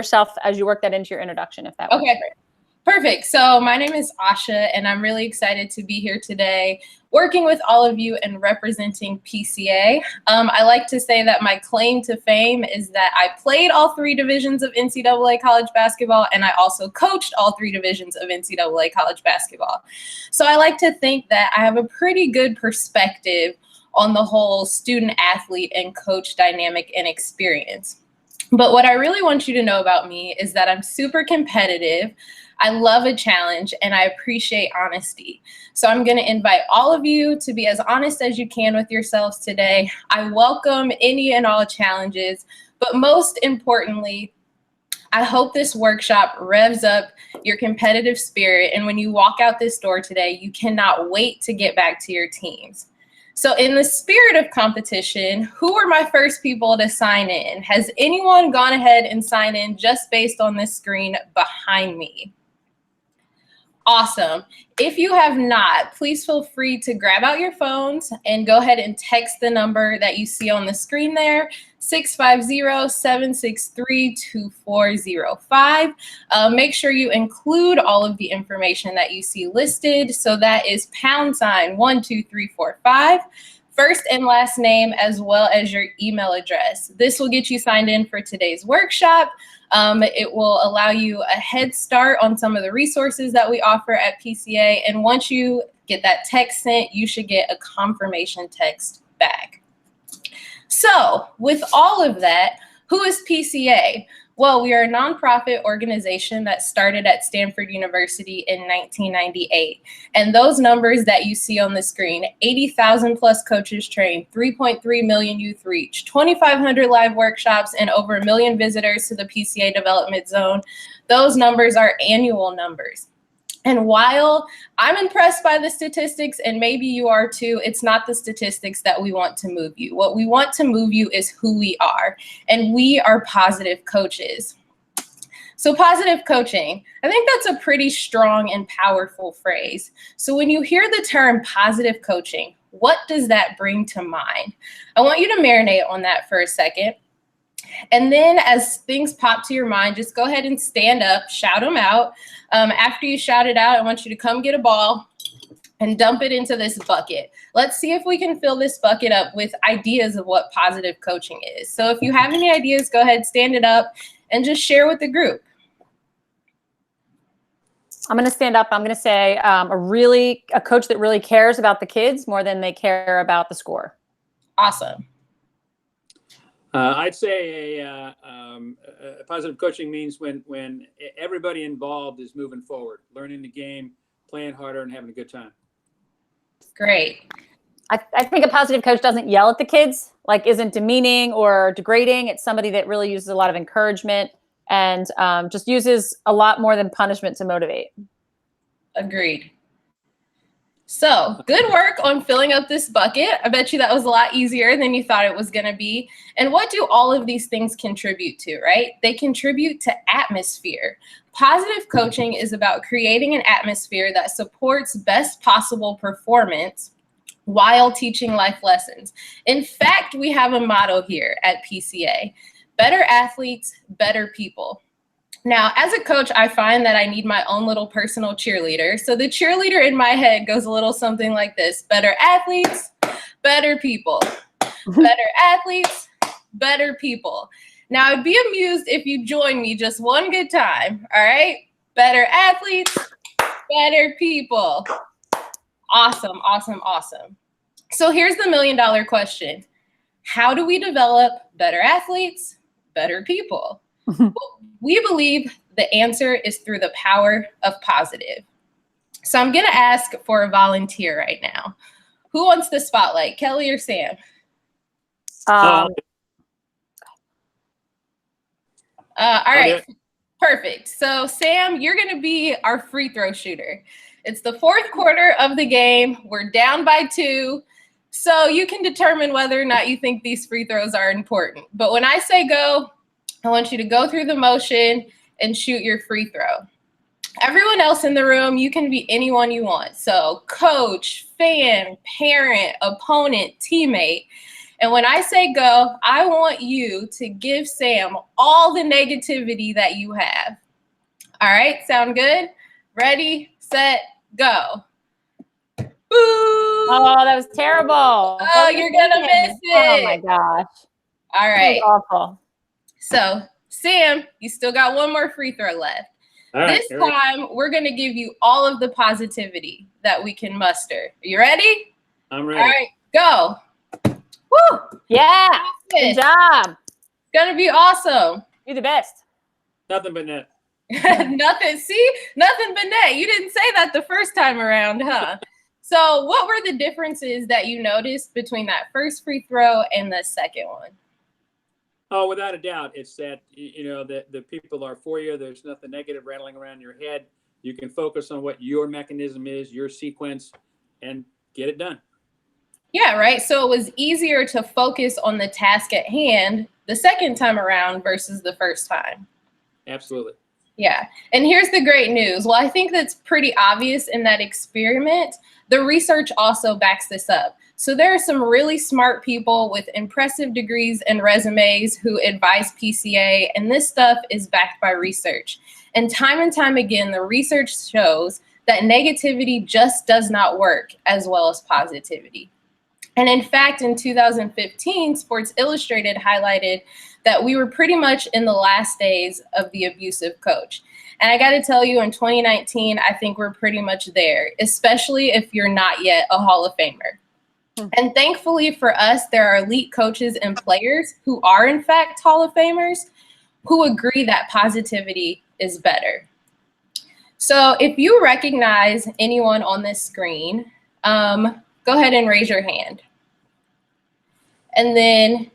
yourself as you work that into your introduction, if that works. Okay. Perfect. So my name is Asha, and I'm really excited to be here today working with all of you and representing PCA. I like to say that my claim to fame is that I played all 3 divisions of NCAA college basketball, and I also coached all 3 divisions of NCAA college basketball. So I like to think that I have a pretty good perspective on the whole student athlete and coach dynamic and experience. But what I really want you to know about me is that I'm super competitive. I love a challenge, and I appreciate honesty. So I'm going to invite all of you to be as honest as you can with yourselves today. I welcome any and all challenges, but most importantly, I hope this workshop revs up your competitive spirit, and when you walk out this door today, you cannot wait to get back to your teams. So in the spirit of competition, who were my first people to sign in? Has anyone gone ahead and signed in just based on this screen behind me? Awesome. If you have not, please feel free to grab out your phones and go ahead and text the number that you see on the screen there, 650-763-2405. Make sure you include all of the information that you see listed. So that is #12345. First and last name, as well as your email address. This will get you signed in for today's workshop. It will allow you a head start on some of the resources that we offer at PCA. And once you get that text sent, you should get a confirmation text back. So with all of that, who is PCA? Well, we are a nonprofit organization that started at Stanford University in 1998. And those numbers that you see on the screen, 80,000 plus coaches trained, 3.3 million youth reached, 2,500 live workshops, and over 1 million visitors to the PCA Development Zone. Those numbers are annual numbers. And while I'm impressed by the statistics, and maybe you are too, it's not the statistics that we want to move you. What we want to move you is who we are, and we are positive coaches. So positive coaching, I think that's a pretty strong and powerful phrase. So when you hear the term positive coaching, what does that bring to mind? I want you to marinate on that for a second. And then as things pop to your mind, just go ahead and stand up, shout them out. After you shout it out, I want you to come get a ball and dump it into this bucket. Let's see if we can fill this bucket up with ideas of what positive coaching is. So if you have any ideas, go ahead, stand it up and just share with the group. I'm going to stand up. I'm going to say a coach that really cares about the kids more than they care about the score. Awesome. I'd say a positive coaching means when everybody involved is moving forward, learning the game, playing harder, and having a good time. Great. I think a positive coach doesn't yell at the kids, like isn't demeaning or degrading. It's somebody that really uses a lot of encouragement and just uses a lot more than punishment to motivate. Agreed. So good work on filling up this bucket. I bet you that was a lot easier than you thought it was going to be. And what do all of these things contribute to, right? They contribute to atmosphere. Positive coaching is about creating an atmosphere that supports best possible performance while teaching life lessons. In fact, we have a motto here at PCA: better athletes, better people. Now, as a coach, I find that I need my own little personal cheerleader. So the cheerleader in my head goes a little something like this: better athletes, better people. Better athletes, better people. Now, I'd be amused if you join me just one good time, all right? Better athletes, better people. Awesome, awesome, awesome. So here's the $1 million question. How do we develop better athletes, better people? We believe the answer is through the power of positive. So I'm going to ask for a volunteer right now. Who wants the spotlight, Kelly or Sam? All right, perfect. So Sam, you're going to be our free throw shooter. It's the 4th quarter of the game. We're down by 2. So you can determine whether or not you think these free throws are important. But when I say go, I want you to go through the motion and shoot your free throw. Everyone else in the room, you can be anyone you want. So coach, fan, parent, opponent, teammate. And when I say go, I want you to give Sam all the negativity that you have. All right, sound good? Ready, set, go. Boo! Oh, that was terrible. Oh, you're gonna miss Oh my it. gosh. All That right. was awful. So, Sam, you still got one more free throw left. All right, This time, we're going to give you all of the positivity that we can muster. Are you ready? I'm ready. All right, go. Woo! Yeah. Good job. It's going to be awesome. You're the best. Nothing but net. Nothing. See? Nothing but net. You didn't say that the first time around, huh? So what were the differences that you noticed between that first free throw and the second one? Oh, without a doubt, it's that, you know, that the people are for you. There's nothing negative rattling around your head. You can focus on what your mechanism is, your sequence, and get it done. Yeah, right. So it was easier to focus on the task at hand the second time around versus the first time. Absolutely. Yeah. And here's the great news. Well, I think that's pretty obvious in that experiment. The research also backs this up. So there are some really smart people with impressive degrees and resumes who advise PCA, and this stuff is backed by research. And time again, the research shows that negativity just does not work as well as positivity. And in fact, in 2015, Sports Illustrated highlighted that we were pretty much in the last days of the abusive coach. And I got to tell you, in 2019, I think we're pretty much there, especially if you're not yet a Hall of Famer. And thankfully for us, there are elite coaches and players who are, in fact, Hall of Famers who agree that positivity is better. So if you recognize anyone on this screen, go ahead and raise your hand. And then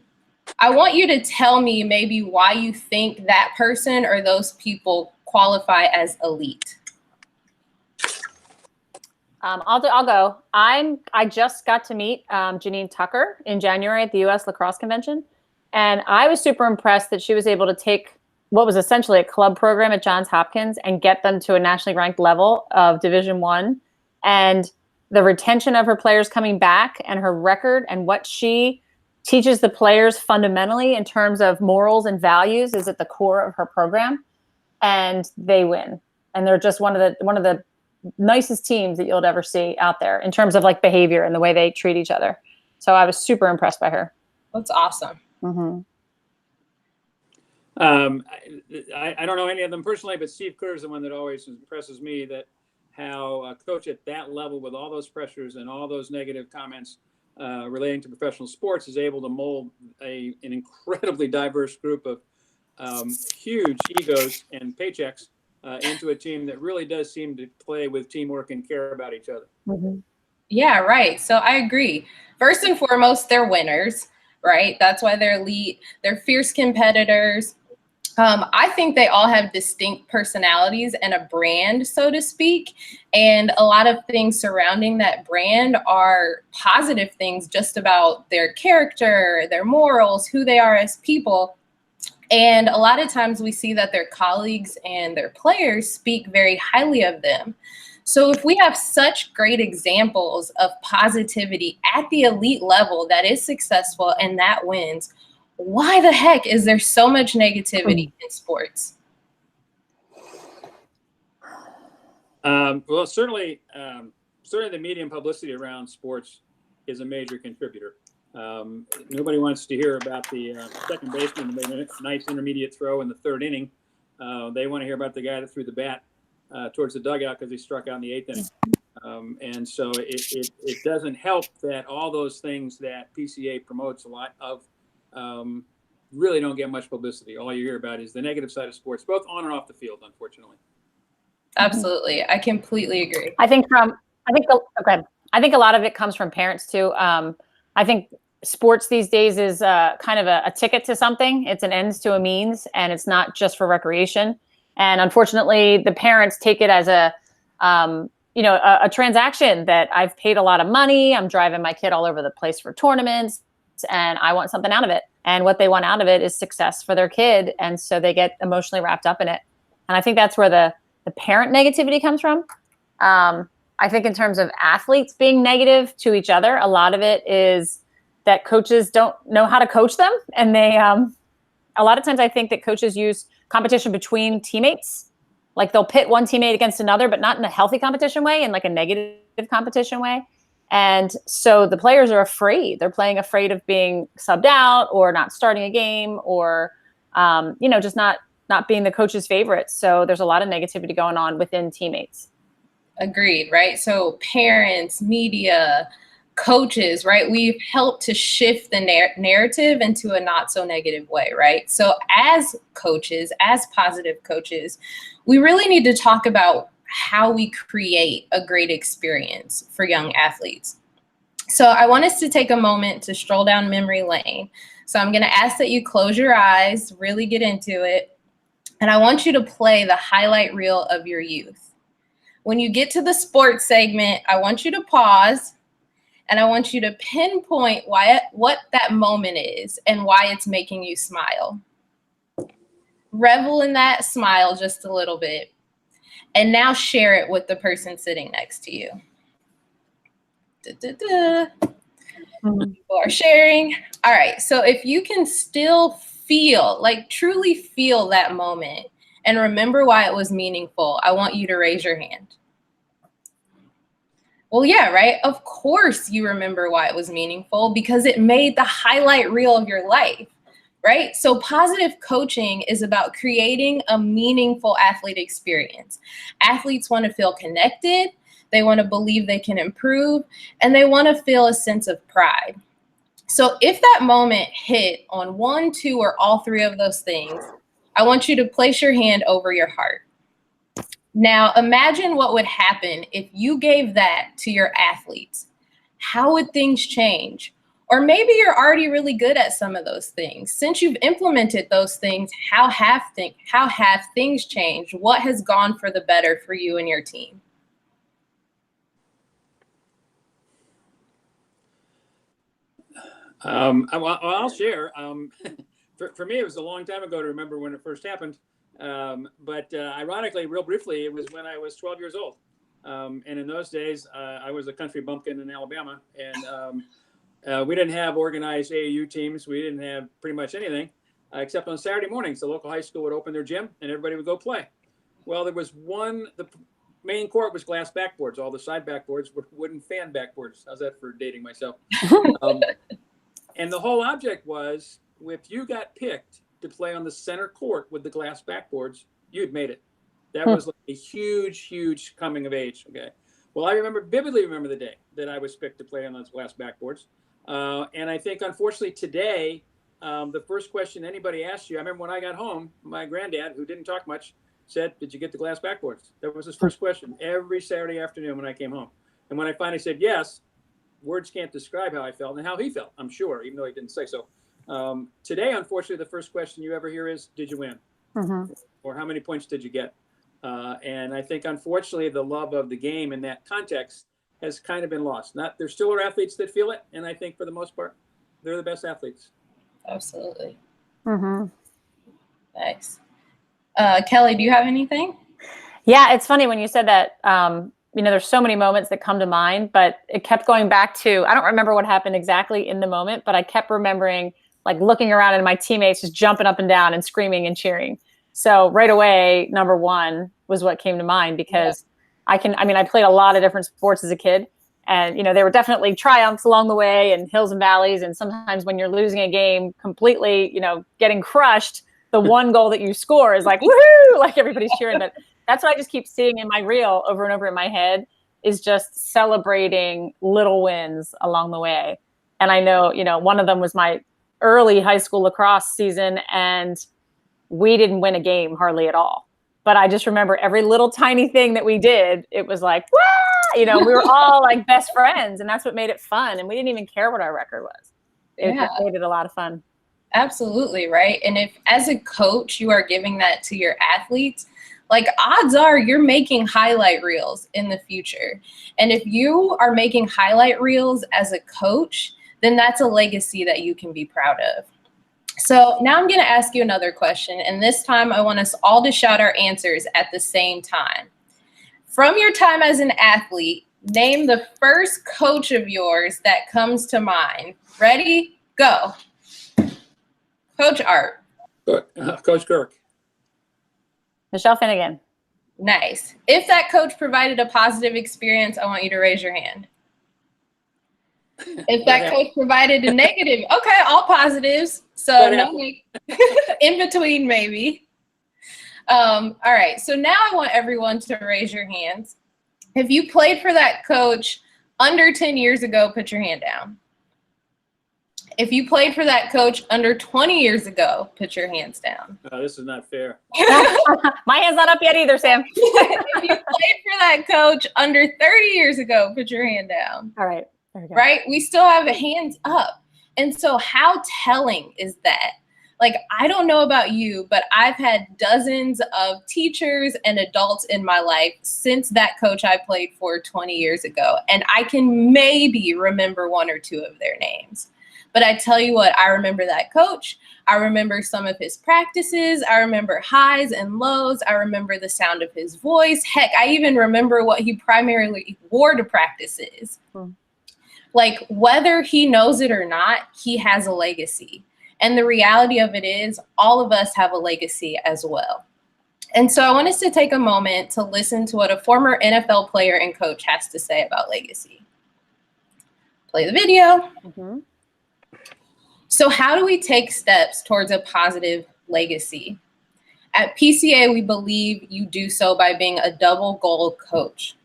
I want you to tell me maybe why you think that person or those people qualify as elite. I'll go. I just got to meet Janine Tucker in January at the U.S. Lacrosse Convention, and I was super impressed that she was able to take what was essentially a club program at Johns Hopkins and get them to a nationally ranked level of Division I, and the retention of her players coming back and her record and what she teaches the players fundamentally in terms of morals and values is at the core of her program, and they win. And they're just one of the nicest teams that you'll ever see out there in terms of like behavior and the way they treat each other. So I was super impressed by her. That's awesome. Mm-hmm. I don't know any of them personally, but Steve Kerr is the one that always impresses me, that how a coach at that level with all those pressures and all those negative comments relating to professional sports is able to mold an incredibly diverse group of huge egos and paychecks into a team that really does seem to play with teamwork and care about each other. Mm-hmm. Yeah, right. So I agree. First and foremost, they're winners, right? That's why they're elite. They're fierce competitors. I think they all have distinct personalities and a brand, so to speak. And a lot of things surrounding that brand are positive things just about their character, their morals, who they are as people. And a lot of times we see that their colleagues and their players speak very highly of them. So if we have such great examples of positivity at the elite level that is successful and that wins, why the heck is there so much negativity in sports? Well, certainly the media and publicity around sports is a major contributor. Nobody wants to hear about the second baseman who made a nice intermediate throw in the third inning. They want to hear about the guy that threw the bat towards the dugout because he struck out in the eighth inning. And so it doesn't help that all those things that PCA promotes a lot of really don't get much publicity. All you hear about is the negative side of sports, both on and off the field, unfortunately. Absolutely. I completely agree. I think a lot of it comes from parents too. I think sports these days is kind of a ticket to something. It's an ends to a means, and it's not just for recreation. And unfortunately, the parents take it as a transaction that I've paid a lot of money. I'm driving my kid all over the place for tournaments, and I want something out of it. And what they want out of it is success for their kid. And so they get emotionally wrapped up in it. And I think that's where the parent negativity comes from. I think in terms of athletes being negative to each other, a lot of it is that coaches don't know how to coach them. And they, a lot of times I think that coaches use competition between teammates. Like they'll pit one teammate against another, but not in a healthy competition way, in like a negative competition way. And so the players are afraid. They're playing afraid of being subbed out or not starting a game or, just not being the coach's favorite. So there's a lot of negativity going on within teammates. Agreed, right? So parents, media, coaches, right? We've helped to shift the narrative into a not so negative way, right? So as coaches, as positive coaches, we really need to talk about how we create a great experience for young athletes. So I want us to take a moment to stroll down memory lane. So I'm going to ask that you close your eyes, really get into it. And I want you to play the highlight reel of your youth. When you get to the sports segment, I want you to pause and I want you to pinpoint what that moment is and why it's making you smile. Revel in that smile just a little bit. And now share it with the person sitting next to you. People are sharing. All right. So if you can still feel, like truly feel that moment and remember why it was meaningful, I want you to raise your hand. Well, yeah, right. Of course you remember why it was meaningful because it made the highlight reel of your life, right? So positive coaching is about creating a meaningful athlete experience. Athletes want to feel connected. They want to believe they can improve, and they want to feel a sense of pride. So if that moment hit on 1, 2, or all 3 of those things, I want you to place your hand over your heart. Now, imagine what would happen if you gave that to your athletes. How would things change? Or maybe you're already really good at some of those things. Since you've implemented those things, how have things changed? What has gone for the better for you and your team? I'll share. For me, it was a long time ago to remember when it first happened. But ironically, real briefly, it was when I was 12 years old. And in those days, I was a country bumpkin in Alabama. And we didn't have organized AAU teams. We didn't have pretty much anything, except on Saturday mornings, the local high school would open their gym and everybody would go play. Well, there was the main court was glass backboards. All the side backboards were wooden fan backboards. How's that for dating myself? And the whole object was, if you got picked to play on the center court with the glass backboards, you'd made it. That was like a huge, huge coming of age. Okay. Well, I vividly remember the day that I was picked to play on those glass backboards. And I think, unfortunately, today, the first question anybody asks you, I remember when I got home, my granddad, who didn't talk much, said, "Did you get the glass backboards?" That was his first question every Saturday afternoon when I came home. And when I finally said yes, words can't describe how I felt and how he felt, I'm sure, even though he didn't say so. Today, unfortunately, the first question you ever hear is, "Did you win?" Mm-hmm. Or "How many points did you get?" And I think, unfortunately, the love of the game in that context has kind of been lost. There still are athletes that feel it, and I think for the most part, they're the best athletes. Absolutely. Mm-hmm. Nice. Kelly, do you have anything? Yeah, it's funny when you said that. There's so many moments that come to mind, but it kept going back to, I don't remember what happened exactly in the moment, but I kept remembering like looking around and my teammates just jumping up and down and screaming and cheering. So right away, number one was what came to mind because I played a lot of different sports as a kid, and, there were definitely triumphs along the way and hills and valleys. And sometimes when you're losing a game completely, getting crushed, the one goal that you score is like, woohoo, like everybody's cheering. But that's what I just keep seeing in my reel over and over in my head, is just celebrating little wins along the way. And I know, one of them was my early high school lacrosse season, and we didn't win a game hardly at all. But I just remember every little tiny thing that we did, it was like, wah! We were all like best friends, and that's what made it fun. And we didn't even care what our record was. It just made it a lot of fun. Absolutely, right? And if as a coach, you are giving that to your athletes, like odds are you're making highlight reels in the future. And if you are making highlight reels as a coach, then that's a legacy that you can be proud of. So now I'm going to ask you another question. And this time I want us all to shout our answers at the same time. From your time as an athlete, Name the first coach of yours that comes to mind. Ready? Go. Coach Art. Coach Kirk. Michelle Finnegan. Nice. If that coach provided a positive experience, I want you to raise your hand. If that coach provided a negative, okay, all positives. So no, in between maybe. All right, so now I want everyone to raise your hands. If you played for that coach under 10 years ago, put your hand down. If you played for that coach under 20 years ago, put your hands down. This is not fair. My hand's not up yet either, Sam. If you played for that coach under 30 years ago, put your hand down. All right. There we go. Right? We still have hands up. And so how telling is that? Like, I don't know about you, but I've had dozens of teachers and adults in my life since that coach I played for 20 years ago. And I can maybe remember one or two of their names. But I tell you what, I remember that coach. I remember some of his practices. I remember highs and lows. I remember the sound of his voice. Heck, I even remember what he primarily wore to practices. Like, whether he knows it or not, he has a legacy. And the reality of it is, all of us have a legacy as well. And so I want us to take a moment to listen to what a former NFL player and coach has to say about legacy. Play the video. Mm-hmm. So how do we take steps towards a positive legacy? At PCA, we believe you do so by being a double goal coach.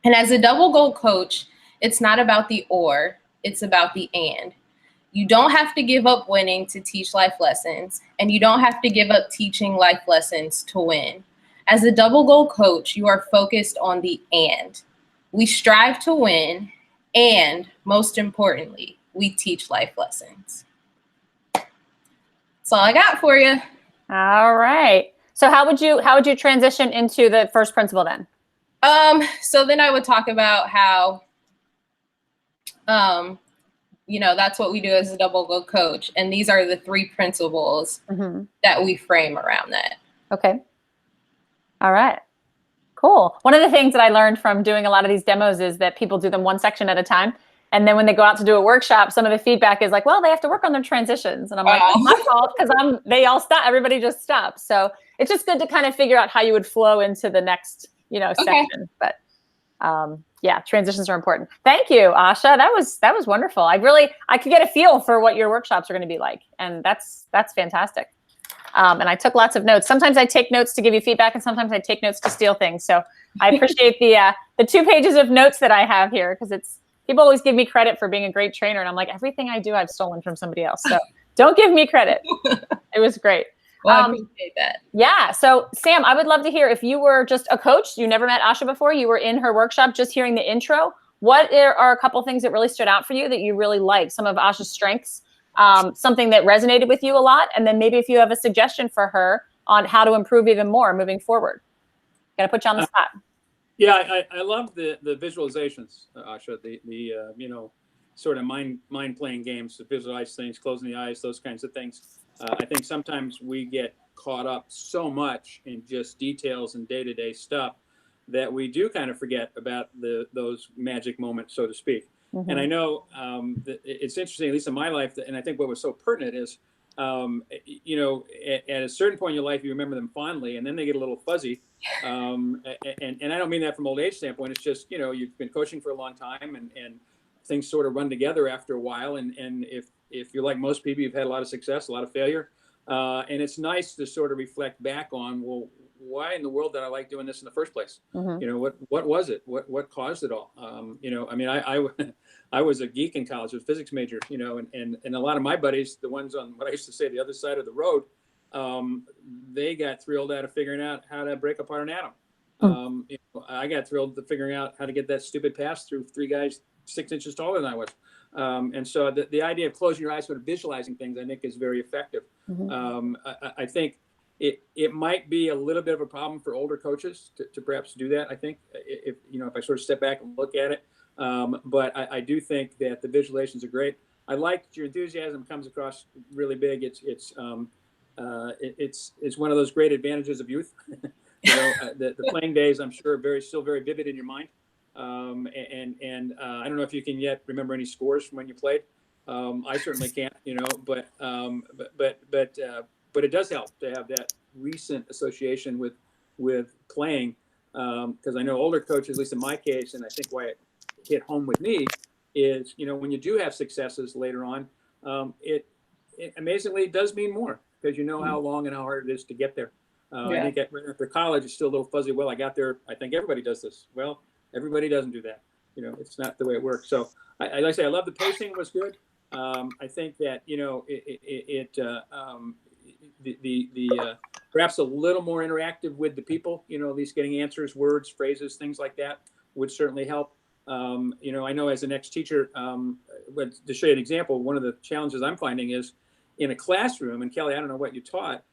And as a double goal coach, it's not about the or, it's about the and. You don't have to give up winning to teach life lessons, and you don't have to give up teaching life lessons to win. As a double goal coach, you are focused on the and. We strive to win, and most importantly, we teach life lessons. That's all I got for you. All right. So how would you transition into the first principle then? So then I would talk about how, that's what we do as a double goal coach. And these are the 3 principles that we frame around that. Okay. All right. Cool. One of the things that I learned from doing a lot of these demos is that people do them one section at a time. And then when they go out to do a workshop, some of the feedback is like, well, they have to work on their transitions. And I'm like, that's my fault, because they all stop. Everybody just stops. So it's just good to kind of figure out how you would flow into the next, section. But yeah, transitions are important. Thank you, Asha. That was wonderful. I could get a feel for what your workshops are going to be like. And that's fantastic. And I took lots of notes. Sometimes I take notes to give you feedback, and sometimes I take notes to steal things. So I appreciate the 2 pages of notes that I have here, because people always give me credit for being a great trainer. And I'm like, everything I do, I've stolen from somebody else. So don't give me credit. It was great. Well, I appreciate that. Yeah. So Sam, I would love to hear, if you were just a coach, you never met Asha before, you were in her workshop, just hearing the intro, what are a couple things that really stood out for you that you really liked? Some of Asha's strengths, something that resonated with you a lot. And then maybe if you have a suggestion for her on how to improve even more moving forward. Got to put you on the spot. Yeah, I love the visualizations, Asha. The sort of mind playing games, to visualize things, closing the eyes, those kinds of things. I think sometimes we get caught up so much in just details and day-to-day stuff that we do kind of forget about those magic moments, so to speak. And I know that it's interesting, at least in my life, and I think what was so pertinent is, at a certain point in your life, you remember them fondly, and then they get a little fuzzy. And I don't mean that from old age standpoint. It's just, you've been coaching for a long time, and things sort of run together after a while. And if you're like most people, you've had a lot of success, a lot of failure. And it's nice to sort of reflect back on, well, why in the world did I like doing this in the first place? What was it? What caused it all? I was a geek in college, I was a physics major, and a lot of my buddies, the ones on what I used to say the other side of the road, they got thrilled out of figuring out how to break apart an atom. I got thrilled to figuring out how to get that stupid pass through 3 guys 6 inches taller than I was. And so the idea of closing your eyes, sort of visualizing things, I think is very effective. I think it might be a little bit of a problem for older coaches to perhaps do that. I think if I sort of step back and look at it, but I do think that the visualizations are great. I like your enthusiasm comes across really big. It's one of those great advantages of youth. The playing days, I'm sure, are still very vivid in your mind. And I don't know if you can yet remember any scores from when you played. I certainly can't, but it does help to have that recent association with playing, because I know older coaches, at least in my case, and I think why it hit home with me is, when you do have successes later on, it amazingly does mean more, because you know how long and how hard it is to get there. I think right after college, it's still a little fuzzy. Well, I got there. I think everybody does this. Well, everybody doesn't do that. It's not the way it works. So like I say, I love the pacing was good. I think that, perhaps a little more interactive with the people, at least getting answers, words, phrases, things like that would certainly help. I know as an ex-teacher, but to show you an example, one of the challenges I'm finding is in a classroom, and Kelly, I don't know what you taught,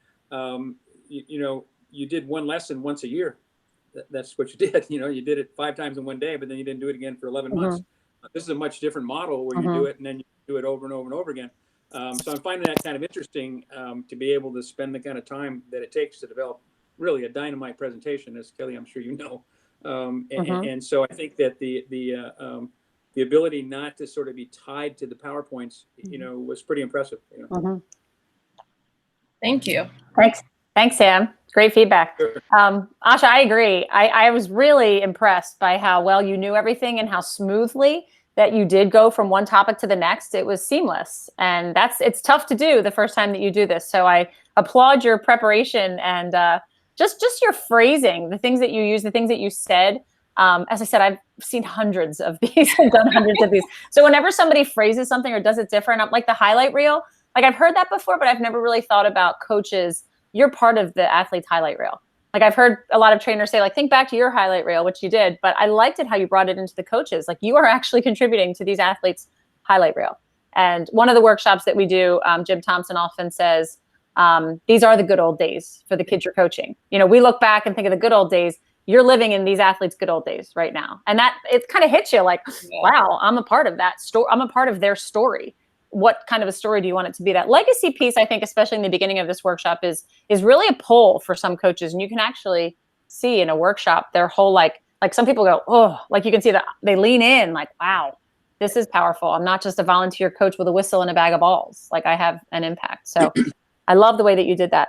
you did one lesson once a year. That's what you did. You did it 5 times in one day, but then you didn't do it again for 11 months. This is a much different model where you do it and then you do it over and over and over again. So I'm finding that kind of interesting, to be able to spend the kind of time that it takes to develop really a dynamite presentation, as Kelly, I'm sure you know. And so I think that the ability not to sort of be tied to the PowerPoints, was pretty impressive. Thank you. Thanks, Sam. Great feedback. Sure. Asha, I agree. I was really impressed by how well you knew everything and how smoothly that you did go from one topic to the next. It was seamless. And it's tough to do the first time that you do this. So I applaud your preparation and just your phrasing, the things that you use, the things that you said. As I said, I've seen hundreds of these, I've done hundreds of these. So whenever somebody phrases something or does it different, I'm like the highlight reel, like I've heard that before, but I've never really thought about coaches. You're part of the athlete's highlight reel. Like I've heard a lot of trainers say, like, think back to your highlight reel, which you did, but I liked it how you brought it into the coaches. Like you are actually contributing to these athletes' highlight reel. And one of the workshops that we do, Jim Thompson often says, these are the good old days for the kids you're coaching. We look back and think of the good old days. You're living in these athletes' good old days right now. And that it kind of hits you like, wow, I'm a part of that story. I'm a part of their story. What kind of a story do you want it to be? That legacy piece, I think, especially in the beginning of this workshop, is really a pull for some coaches. And you can actually see in a workshop their whole, like some people go, oh, like you can see that they lean in like, wow, this is powerful. I'm not just a volunteer coach with a whistle and a bag of balls. Like I have an impact. So I love the way that you did that.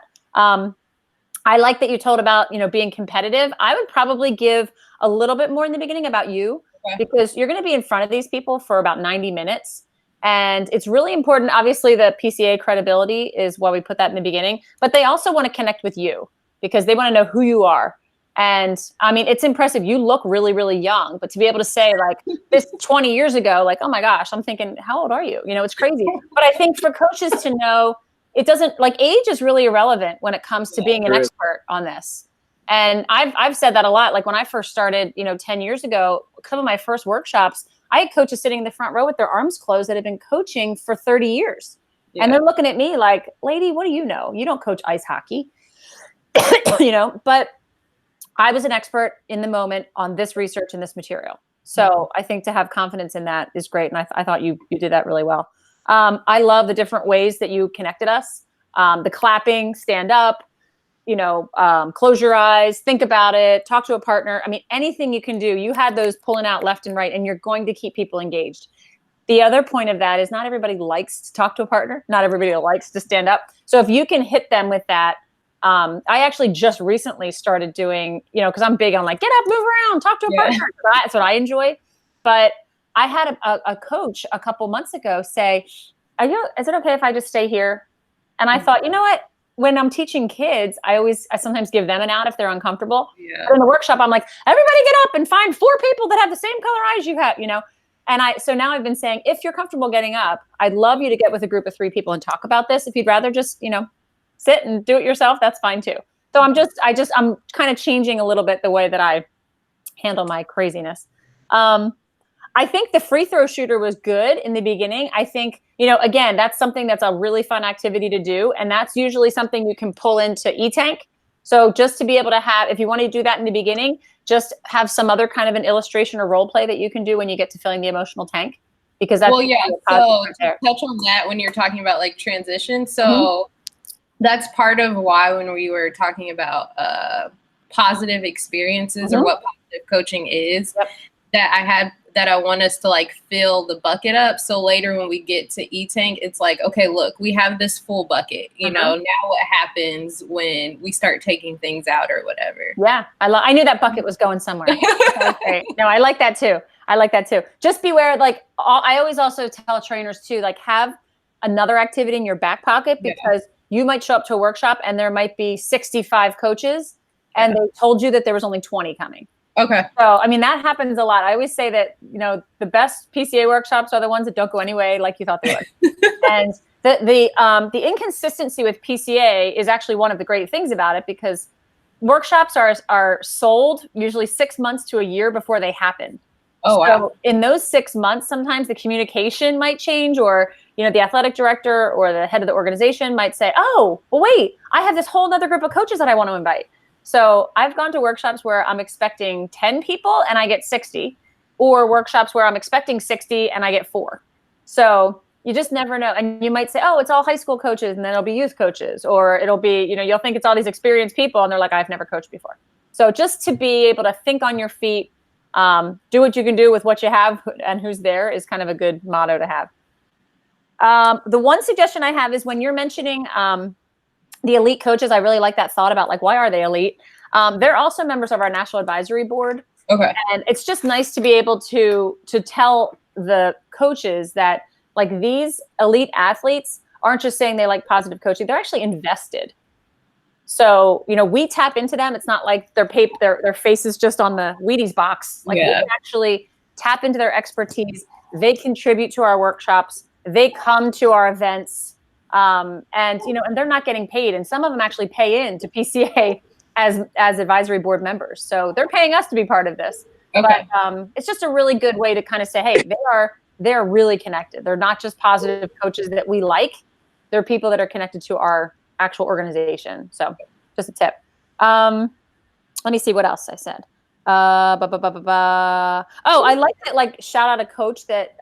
I like that you told about, being competitive. I would probably give a little bit more in the beginning about you, because you're going to be in front of these people for about 90 minutes. And it's really important. Obviously, the PCA credibility is why we put that in the beginning, but they also want to connect with you because they want to know who you are. And I mean, it's impressive. You look really, really young, but to be able to say like this 20 years ago, like, oh my gosh, I'm thinking, how old are you? It's crazy. But I think for coaches to know, it doesn't, like, age is really irrelevant when it comes to being an expert on this. And I've said that a lot. Like when I first started, 10 years ago, some of my first workshops, I had coaches sitting in the front row with their arms closed that had been coaching for 30 years. Yeah. And they're looking at me like, lady, what do you know? You don't coach ice hockey, but I was an expert in the moment on this research and this material. So I think to have confidence in that is great. And I thought you did that really well. I love the different ways that you connected us. The clapping, stand up, close your eyes, think about it, talk to a partner. I mean, anything you can do. You had those pulling out left and right, and you're going to keep people engaged. The other point of that is not everybody likes to talk to a partner. Not everybody likes to stand up. So if you can hit them with that, I actually just recently started doing, because I'm big on like, get up, move around, talk to a partner. That's what I enjoy. But I had a coach a couple months ago say, is it okay if I just stay here? And I thought, you know what? When I'm teaching kids, I sometimes give them an out if they're uncomfortable. Yeah. But in the workshop, I'm like, everybody get up and find 4 people that have the same color eyes you have, And so now I've been saying, if you're comfortable getting up, I'd love you to get with a group of 3 people and talk about this. If you'd rather just, sit and do it yourself, that's fine too. So I'm kind of changing a little bit the way that I handle my craziness. I think the free throw shooter was good in the beginning. I think, again, that's something that's a really fun activity to do. And that's usually something you can pull into E-Tank. So just to be able to have, if you want to do that in the beginning, just have some other kind of an illustration or role play that you can do when you get to filling the emotional tank. Because that's so to touch on that when you're talking about like transition. So that's part of why when we were talking about positive experiences or what positive coaching is. Yep. that I want us to like fill the bucket up. So later when we get to E-Tank, it's like, okay, look, we have this full bucket, you know, now what happens when we start taking things out or whatever? Yeah. I knew that bucket was going somewhere. Okay. No, I like that too. Just beware. Like I always also tell trainers too, like have another activity in your back pocket, because you might show up to a workshop and there might be 65 coaches and they told you that there was only 20 coming. Okay. So, I mean, that happens a lot. I always say that, you know, the best PCA workshops are the ones that don't go anyway like you thought they would. And the inconsistency with PCA is actually one of the great things about it, because workshops are sold usually 6 months to a year before they happen. Oh, wow. So in those 6 months, sometimes the communication might change, or, you know, the athletic director or the head of the organization might say, oh, well, wait, I have this whole other group of coaches that I want to invite. So I've gone to workshops where I'm expecting 10 people and I get 60, or workshops where I'm expecting 60 and I get 4. So you just never know. And you might say, oh, it's all high school coaches, and then it'll be youth coaches, or it'll be, you know, you'll think it's all these experienced people and they're like, I've never coached before. So just to be able to think on your feet, do what you can do with what you have and who's there is kind of a good motto to have. The one suggestion I have is when you're mentioning, the elite coaches, I really like that thought about like, why are they elite? They're also members of our National Advisory Board. Okay. And it's just nice to be able to tell the coaches that like these elite athletes aren't just saying they like positive coaching, they're actually invested. So, you know, we tap into them. It's not like their face is just on the Wheaties box. Like we can actually tap into their expertise. They contribute to our workshops. They come to our events. And, you know, and they're not getting paid. And some of them actually pay in to PCA as advisory board members. So they're paying us to be part of this. Okay. But it's just a really good way to kind of say, hey, they're really connected. They're not just positive coaches that we like. They're people that are connected to our actual organization. So just a tip. Let me see what else I said. Oh, I like that, like shout out a coach that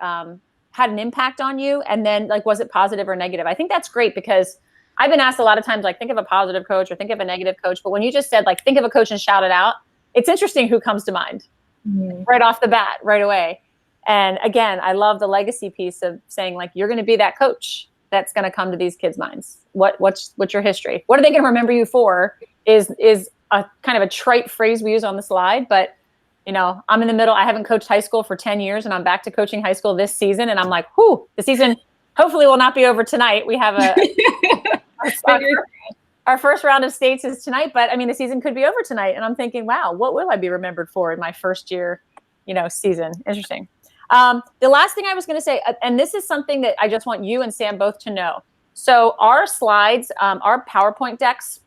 had an impact on you, and then like, was it positive or negative? I think that's great, because I've been asked a lot of times, like, think of a positive coach or think of a negative coach. But when you just said like, think of a coach and shout it out, it's interesting who comes to mind right off the bat, right away. And again, I love the legacy piece of saying like, you're going to be that coach that's going to come to these kids' minds. What's your history? What are they going to remember you for is a kind of a trite phrase we use on the slide, but you know, I'm in the middle. I haven't coached high school for 10 years and I'm back to coaching high school this season. And I'm like, whew, the season hopefully will not be over tonight. We have our first round of states is tonight, but I mean, the season could be over tonight. And I'm thinking, wow, what will I be remembered for in my first year, you know, season? Interesting. The last thing I was going to say, and this is something that I just want you and Sam both to know. So our slides, our PowerPoint decks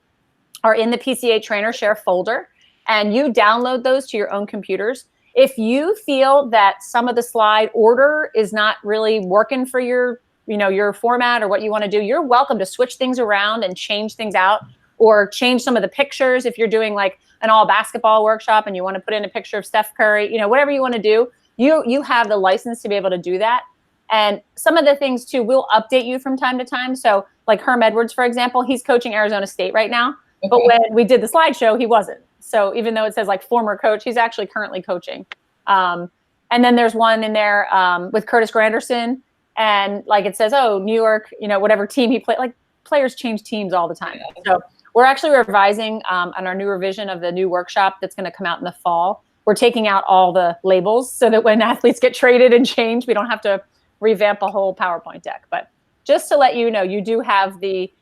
are in the PCA Trainer Share folder, and you download those to your own computers. If you feel that some of the slide order is not really working for your, you know, your format or what you want to do, you're welcome to switch things around and change things out, or change some of the pictures. If you're doing like an all basketball workshop and you want to put in a picture of Steph Curry, you know, whatever you want to do, you have the license to be able to do that. And some of the things too, we'll update you from time to time. So like Herm Edwards, for example, he's coaching Arizona State right now. Okay. But when we did the slideshow, he wasn't. So even though it says like former coach, he's actually currently coaching. And then there's one in there with Curtis Granderson, and like it says, oh, New York, you know, whatever team he played. Like players change teams all the time. Yeah. So we're actually revising on our new revision of the new workshop that's going to come out in the fall. We're taking out all the labels so that when athletes get traded and change, we don't have to revamp a whole PowerPoint deck. But just to let you know, you do have the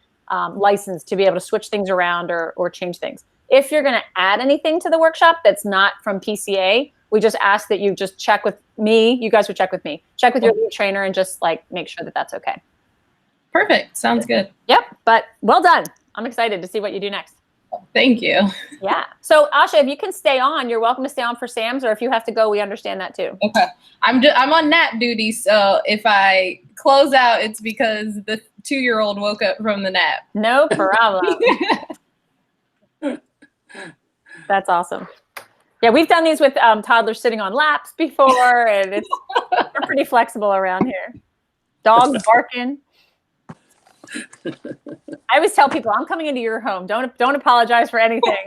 license to be able to switch things around or change things. If you're going to add anything to the workshop that's not from PCA, we just ask that you just check with me. You guys would check with me. Check with your lead trainer and just like make sure that that's okay. Perfect. Sounds good. Yep. But well done. I'm excited to see what you do next. Thank you. Yeah. So Asha, if you can stay on, you're welcome to stay on for Sam's, or if you have to go, we understand that too. Okay. I'm on nap duty, so if I close out, it's because the 2-year-old woke up from the nap. No problem. That's awesome. Yeah, we've done these with toddlers sitting on laps before, and we're pretty flexible around here. Dogs barking. I always tell people, I'm coming into your home. Don't apologize for anything.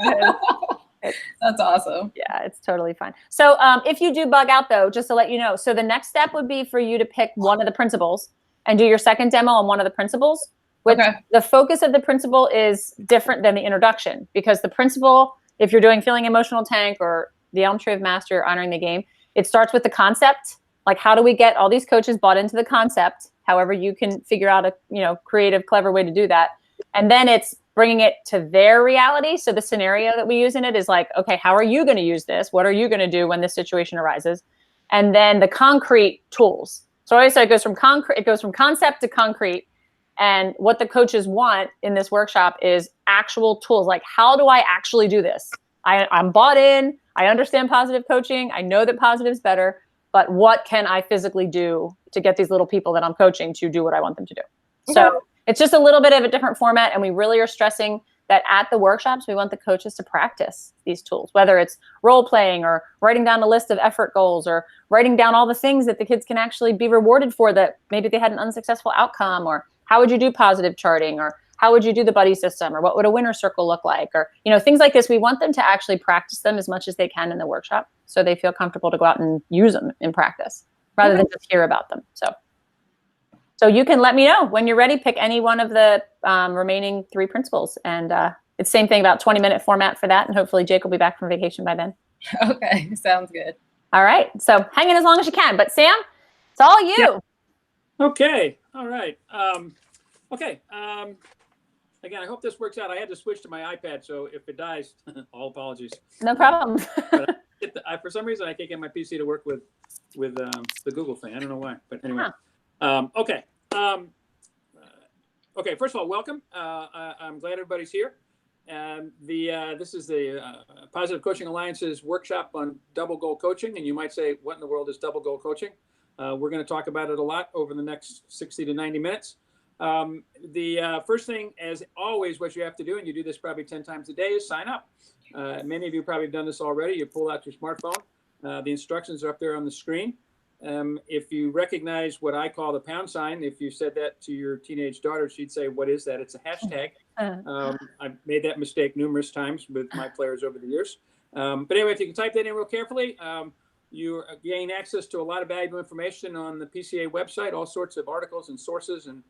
That's awesome. Yeah, it's totally fine. So if you do bug out, though, just to let you know, so the next step would be for you to pick one of the principals and do your second demo on one of the principals, which Okay. the focus of the principal is different than the introduction, because the principal, if you're doing Feeling Emotional Tank or the Elm Tree of Mastery or Honoring the Game, it starts with the concept. Like, how do we get all these coaches bought into the concept? However, you can figure out a creative, clever way to do that. And then it's bringing it to their reality. So the scenario that we use in it is like, okay, how are you going to use this? What are you going to do when this situation arises? And then the concrete tools. So I always say it goes from concept to concrete. And what the coaches want in this workshop is actual tools. Like, how do I actually do this? I'm bought in. I understand positive coaching. I know that positive is better. But what can I physically do to get these little people that I'm coaching to do what I want them to do? So it's just a little bit of a different format. And we really are stressing that at the workshops, we want the coaches to practice these tools, whether it's role playing or writing down a list of effort goals or writing down all the things that the kids can actually be rewarded for that maybe they had an unsuccessful outcome, or how would you do positive charting, or how would you do the buddy system, or what would a winner circle look like, or things like this. We want them to actually practice them as much as they can in the workshop so they feel comfortable to go out and use them in practice rather than just hear about them. So you can let me know when you're ready. Pick any one of the remaining 3 principles. And it's the same thing, about 20-minute format for that. And hopefully Jake will be back from vacation by then. Okay, sounds good. All right. So hang in as long as you can. But Sam, it's all you. Yeah. Okay. All right. Okay. Again, I hope this works out. I had to switch to my iPad, so if it dies, all apologies. No problem. For some reason, I can't get my PC to work with the Google thing. I don't know why, but anyway. Okay. Okay. First of all, welcome. I'm glad everybody's here. This is the Positive Coaching Alliance's workshop on double goal coaching, and you might say, "What in the world is double goal coaching?" We're going to talk about it a lot over the next 60 to 90 minutes. The first thing, as always, what you have to do, and you do this probably 10 times a day, is sign up. Many of you probably have done this already. You pull out your smartphone. The instructions are up there on the screen. If you recognize what I call the pound sign, if you said that to your teenage daughter, she'd say, "What is that?" It's a hashtag. I've made that mistake numerous times with my players over the years. But anyway, if you can type that in real carefully, you gain access to a lot of valuable information on the PCA website, all sorts of articles and sources, and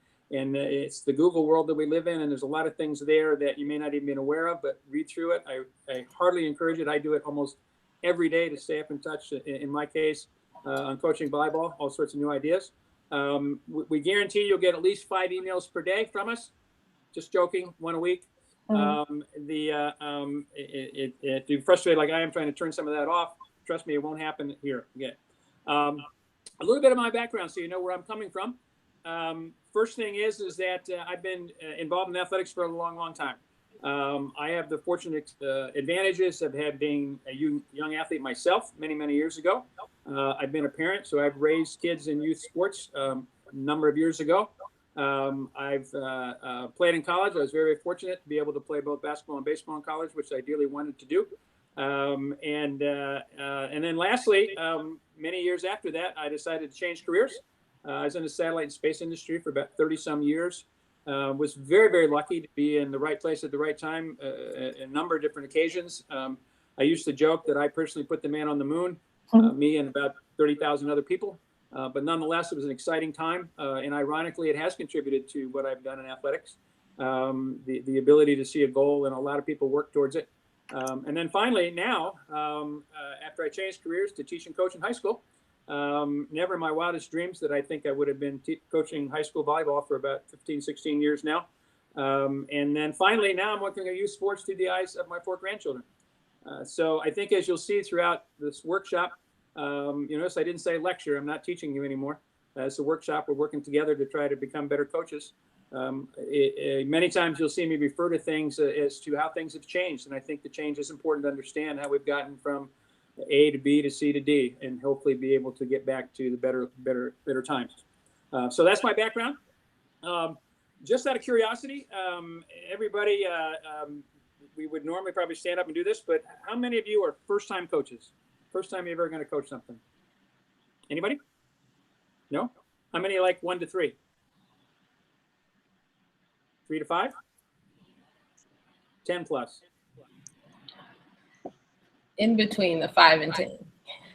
it's the Google world that we live in, and there's a lot of things there that you may not even be aware of, but read through it. I hardly encourage it. I do it almost every day to stay up in touch, in my case, on coaching volleyball, all sorts of new ideas. We guarantee you'll get at least 5 emails per day from us. Just joking, 1 a week. Mm-hmm. If you're frustrated like I am trying to turn some of that off, trust me, it won't happen here again. A little bit of my background so you know where I'm coming from. First thing is that I've been involved in athletics for a long, long time. I have the fortunate advantages of being a young athlete myself many, many years ago. I've been a parent, so I've raised kids in youth sports a number of years ago. I've played in college. I was very fortunate to be able to play both basketball and baseball in college, which I ideally wanted to do. And then lastly, many years after that, I decided to change careers. I was in the satellite and space industry for about 30 some years. Was very, very lucky to be in the right place at the right time, a number of different occasions. I used to joke that I personally put the man on the moon, me and about 30,000 other people. But nonetheless, it was an exciting time. And ironically, it has contributed to what I've done in athletics, the ability to see a goal, and a lot of people work towards it. And then finally, now, after I changed careers to teach and coach in high school, never in my wildest dreams that I think I would have been coaching high school volleyball for about 15, 16 years now. And then finally, now I'm looking at youth sports through the eyes of my 4 grandchildren. So I think as you'll see throughout this workshop, you notice I didn't say lecture. I'm not teaching you anymore. It's a workshop. We're working together to try to become better coaches. Many times you'll see me refer to things as to how things have changed. And I think the change is important to understand how we've gotten from A to B to C to D, and hopefully be able to get back to the better times. So that's my background. Just out of curiosity, everybody, we would normally probably stand up and do this, but how many of you are first-time coaches? First time you're ever going to coach something? Anybody? No? How many like 1 to 3? 3 to 5? 10 plus. In between the 5 and 10.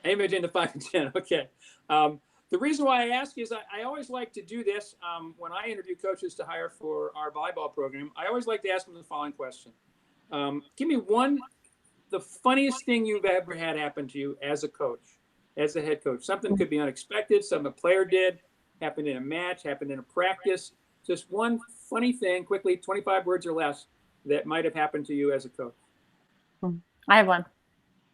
In between the 5 and 10. Okay. The reason why I ask is I always like to do this when I interview coaches to hire for our volleyball program. I always like to ask them the following question. Give me the funniest thing you've ever had happen to you as a coach, as a head coach. Something could be unexpected, something a player did, happened in a match, happened in a practice. Just one funny thing, quickly, 25 words or less, that might have happened to you as a coach. I have one.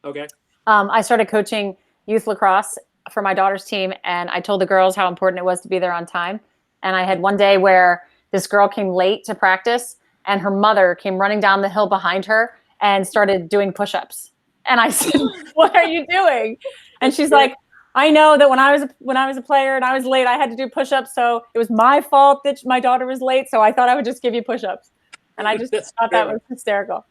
Okay. I started coaching youth lacrosse for my daughter's team, and I told the girls how important it was to be there on time. And I had one day where this girl came late to practice, and her mother came running down the hill behind her and started doing push-ups. And I said, "What are you doing?" And she's like, "I know that when I was a player and I was late, I had to do push-ups, so it was my fault that my daughter was late. So I thought I would just give you push-ups." And I just thought that was hysterical.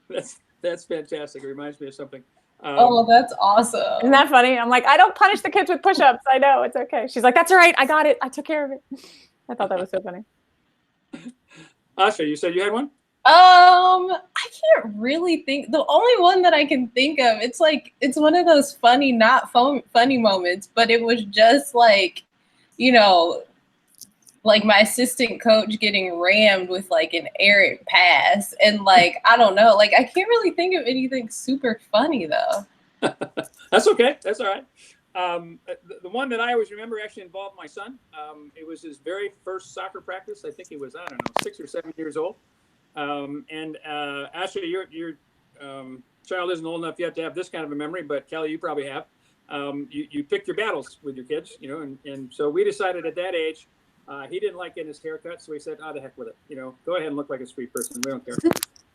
That's fantastic. It reminds me of something. Oh, that's awesome. Isn't that funny? I'm like, I don't punish the kids with push-ups. I know, it's okay. She's like, "That's all right. I got it. I took care of it." I thought that was so funny. Asha, you said you had one? I can't really think. The only one that I can think of, it's one of those funny, not funny moments, but it was just like, like my assistant coach getting rammed with like an errant pass. And like, I don't know, like I can't really think of anything super funny though. That's okay. That's all right. The one that I always remember actually involved my son. It was his very first soccer practice. I think he was, 6 or 7 years old. Asha, your child isn't old enough yet to have this kind of a memory, but Kelly, you probably have. You pick your battles with your kids, and so we decided at that age, he didn't like getting his hair cut, so we said, "Oh, the heck with it, go ahead and look like a street person. We don't care."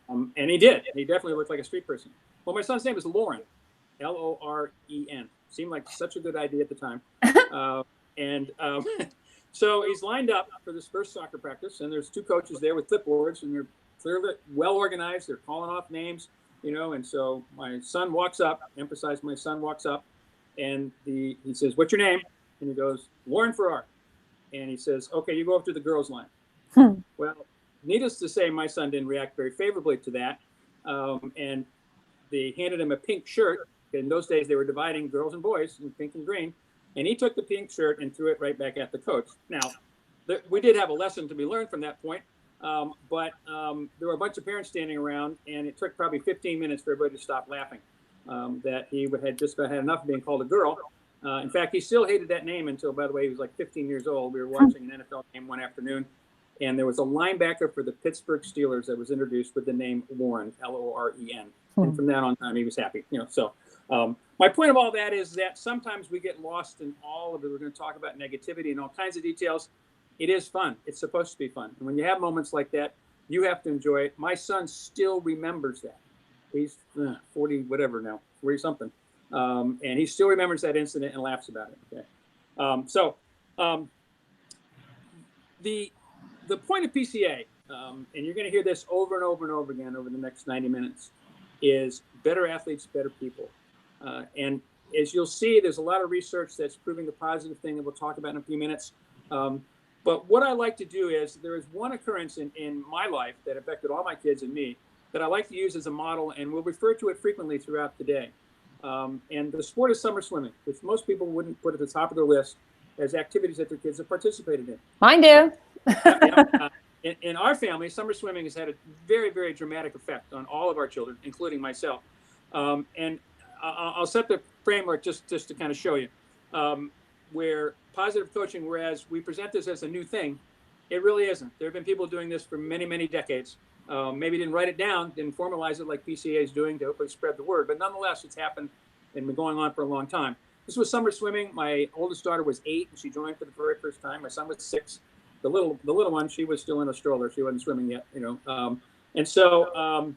And he did. He definitely looked like a street person. Well, my son's name is Lauren, Loren. Seemed like such a good idea at the time. So he's lined up for this first soccer practice, and there's two coaches there with clipboards, and they're clearly well organized. They're calling off names, and so my son walks up, emphasize my son walks up, and he says, "What's your name?" And he goes, "Lauren Farrar." And he says, "Okay, you go up to the girls' line." Well, needless to say, my son didn't react very favorably to that. And they handed him a pink shirt. In those days, they were dividing girls and boys in pink and green. And he took the pink shirt and threw it right back at the coach. Now, we did have a lesson to be learned from that point. But there were a bunch of parents standing around, and it took probably 15 minutes for everybody to stop laughing that he had just about had enough of being called a girl. In fact, he still hated that name until, by the way, he was like 15 years old. We were watching an NFL game one afternoon, and there was a linebacker for the Pittsburgh Steelers that was introduced with the name Lauren, Loren. And from that on time, he was happy. So my point of all that is that sometimes we get lost in all of it. We're going to talk about negativity and all kinds of details. It is fun. It's supposed to be fun. And when you have moments like that, you have to enjoy it. My son still remembers that. He's 40, whatever now, 40 something. And he still remembers that incident and laughs about it. Okay. The point of PCA, and you're going to hear this over and over and over again over the next 90 minutes, is better athletes, better people. And as you'll see, there's a lot of research that's proving the positive thing that we'll talk about in a few minutes. But what I like to do is there is one occurrence in my life that affected all my kids and me that I like to use as a model, and we'll refer to it frequently throughout the day. And the sport is summer swimming, which most people wouldn't put at the top of their list as activities that their kids have participated in. Mine do. In our family, summer swimming has had a very, very dramatic effect on all of our children, including myself. And I'll set the framework just to kind of show you where positive coaching, whereas we present this as a new thing, it really isn't. There have been people doing this for many, many decades. Maybe didn't write it down, didn't formalize it like PCA is doing to hopefully spread the word, but nonetheless, it's happened and been going on for a long time. This was summer swimming. My oldest daughter was 8, and she joined for the very first time. My son was 6. The little one, she was still in a stroller. She wasn't swimming yet, And so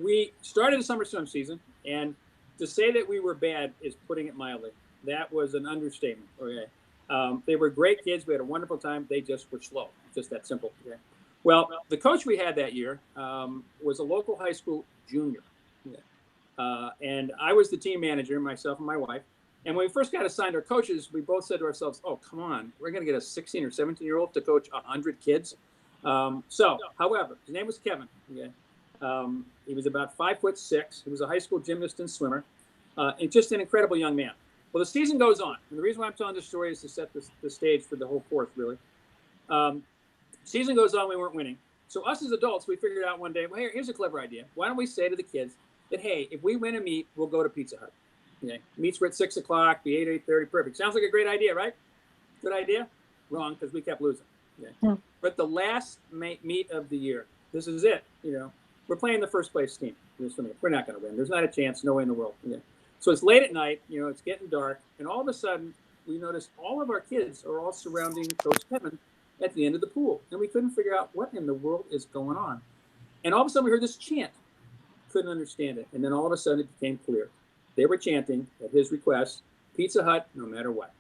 we started the summer swim season, and to say that we were bad is putting it mildly. That was an understatement. Okay, they were great kids. We had a wonderful time. They just were slow. Just that simple. Okay? Well, the coach we had that year was a local high school junior. And I was the team manager, myself and my wife. And when we first got assigned our coaches, we both said to ourselves, "Oh, come on, we're going to get a 16 or 17-year-old to coach 100 kids." However, his name was Kevin. Okay? He was about 5'6". He was a high school gymnast and swimmer, and just an incredible young man. Well, the season goes on, and the reason why I'm telling this story is to set the stage for the whole fourth, really. Season goes on, we weren't winning. So us as adults, we figured out one day, well, here's a clever idea. Why don't we say to the kids that, hey, if we win a meet, we'll go to Pizza Hut. Okay. Meets were at 6 o'clock, be 8:30, perfect. Sounds like a great idea, right? Good idea? Wrong, because we kept losing. Okay. But the last meet of the year, this is it. We're playing the first place team. We're not going to win. There's not a chance, no way in the world. Okay. So it's late at night, it's getting dark, and all of a sudden we notice all of our kids are all surrounding Coach Kevin at the end of the pool, and we couldn't figure out what in the world is going on. And all of a sudden we heard this chant. Couldn't understand it. And then all of a sudden it became clear. They were chanting at his request, Pizza Hut, no matter what.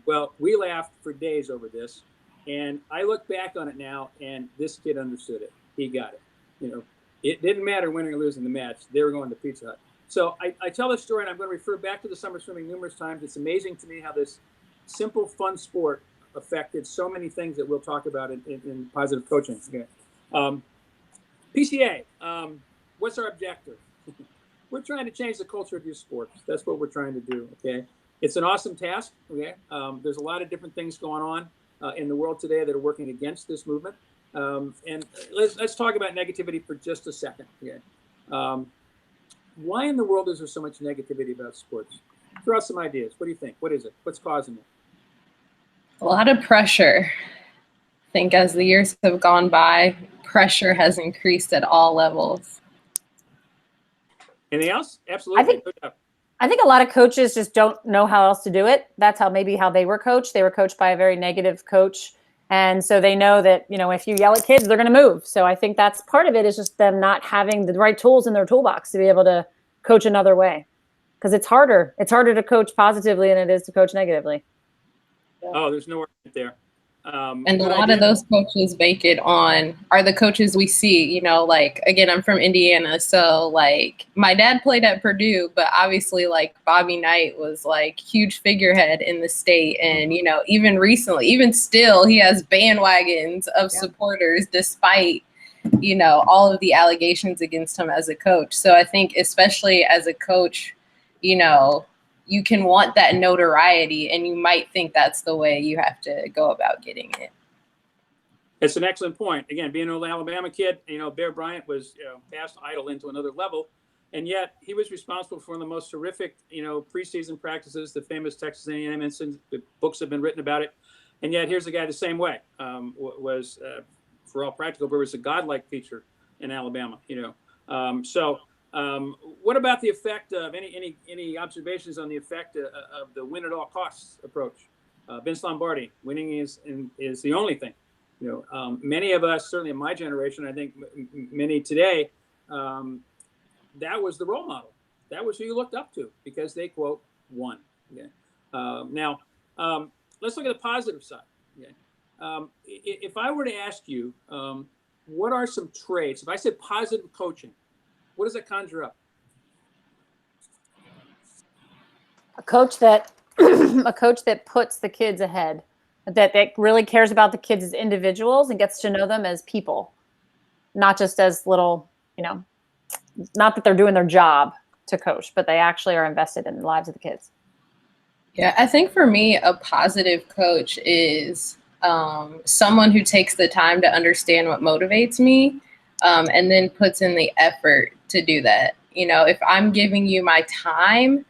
Well, we laughed for days over this, and I look back on it now, and this kid understood it. He got it. It didn't matter winning or losing the match. They were going to Pizza Hut. So I tell this story, and I'm going to refer back to the summer swimming numerous times. It's amazing to me how this simple, fun sport affected so many things that we'll talk about in positive coaching. Okay. PCA, what's our objective? We're trying to change the culture of youth sports. That's what we're trying to do, okay? It's an awesome task, okay? There's a lot of different things going on in the world today that are working against this movement. And let's talk about negativity for just a second, okay? Why in the world is there so much negativity about sports? Throw out some ideas. What do you think? What is it? What's causing it? A lot of pressure. I think as the years have gone by, pressure has increased at all levels. Anything else? Absolutely. I think a lot of coaches just don't know how else to do it. That's how they were coached. They were coached by a very negative coach. And so they know that, if you yell at kids, they're going to move. So I think that's part of it, is just them not having the right tools in their toolbox to be able to coach another way. Because it's harder. It's harder to coach positively than it is to coach negatively. Oh, there's no argument there. And a lot of those coaches bake it on are the coaches we see, again, I'm from Indiana. So my dad played at Purdue, but obviously Bobby Knight was huge figurehead in the state. And, even recently, even still, he has bandwagons of supporters despite, all of the allegations against him as a coach. So I think especially as a coach, you can want that notoriety, and you might think that's the way you have to go about getting it. It's an excellent point. Again, being an old Alabama kid, Bear Bryant was passed idol into another level, and yet he was responsible for one of the most horrific, preseason practices, the famous Texas A&M incident. The books have been written about it, and yet here's a guy the same way. Was for all practical purposes a godlike feature in Alabama. What about the effect of any observations on the effect of the win at all costs approach? Vince Lombardi, winning is the only thing. Many of us, certainly in my generation, I think many today, that was the role model. That was who you looked up to because they, quote, won. Okay. Now, let's look at the positive side. Okay. If I were to ask you, what are some traits? If I said positive coaching, what does that conjure up? A coach that puts the kids ahead, that really cares about the kids as individuals and gets to know them as people, not just as little, not that they're doing their job to coach, but they actually are invested in the lives of the kids. Yeah, I think for me, a positive coach is someone who takes the time to understand what motivates me, and then puts in the effort to do that. If I'm giving you my time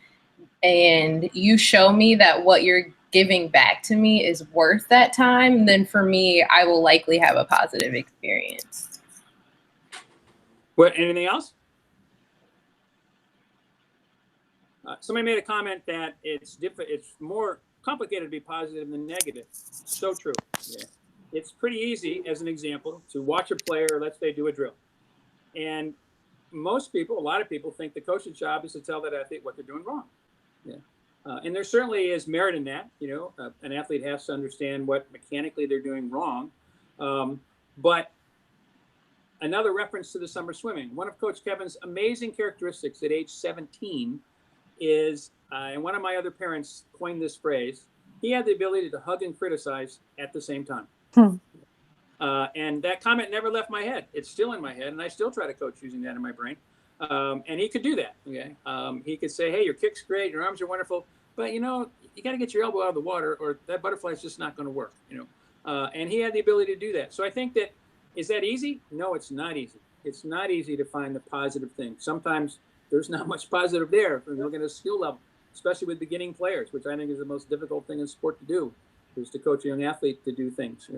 and you show me that what you're giving back to me is worth that time, then for me, I will likely have a positive experience. Anything else? Somebody made a comment that it's more complicated to be positive than negative. So true. Yeah. It's pretty easy, as an example, to watch a player, let's say, do a drill. And a lot of people think the coach's job is to tell that athlete what they're doing wrong. Yeah. And there certainly is merit in that. An athlete has to understand what mechanically they're doing wrong. But another reference to the summer swimming, one of Coach Kevin's amazing characteristics at age 17 is, and one of my other parents coined this phrase, he had the ability to hug and criticize at the same time. And that comment never left my head. It's still in my head, and I still try to coach using that in my brain. And he could do that. Okay, he could say, "Hey, your kick's great, your arms are wonderful, but you know, you got to get your elbow out of the water, or that butterfly is just not going to work." And he had the ability to do that. So I think that, is that easy? No, it's not easy. It's not easy to find the positive thing. Sometimes there's not much positive there if you look at a skill level, especially with beginning players, which I think is the most difficult thing in sport to do, is to coach a young athlete to do things.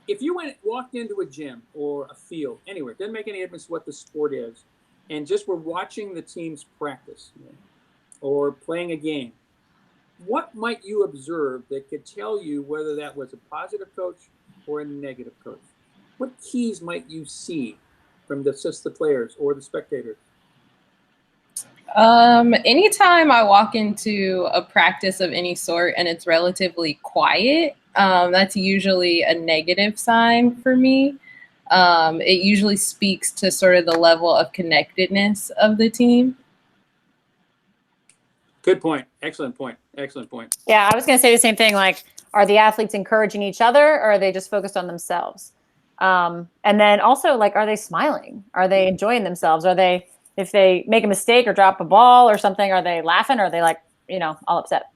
If you walked into a gym or a field, anywhere, doesn't make any difference what the sport is, and just were watching the teams practice, or playing a game, what might you observe that could tell you whether that was a positive coach or a negative coach? What keys might you see from just the players or the spectators? Anytime I walk into a practice of any sort and it's relatively quiet, that's usually a negative sign for me. It usually speaks to sort of the level of connectedness of the team. Good point. Excellent point. Excellent point. Yeah, I was going to say the same thing. Like, are the athletes encouraging each other, or are they just focused on themselves? And then also, like, are they smiling? Are they enjoying themselves? Are they, if they make a mistake or drop a ball or something, are they laughing, or are they like, all upset?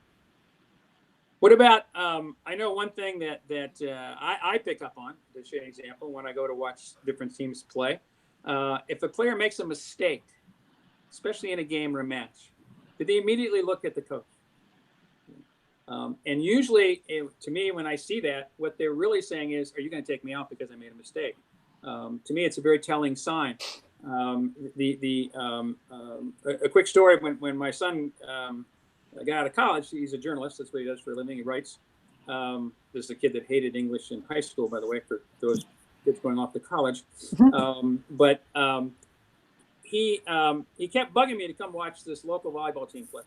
What about, I know one thing that I pick up on, to share an example, when I go to watch different teams play. If a player makes a mistake, especially in a game or a match, do they immediately look at the coach? And usually, to me, when I see that, what they're really saying is, "Are you going to take me out because I made a mistake?" To me, it's a very telling sign. A quick story: when my son got out of college, he's a journalist. That's what he does for a living. He writes. This is a kid that hated English in high school, by the way, for those kids going off to college. He kept bugging me to come watch this local volleyball team play.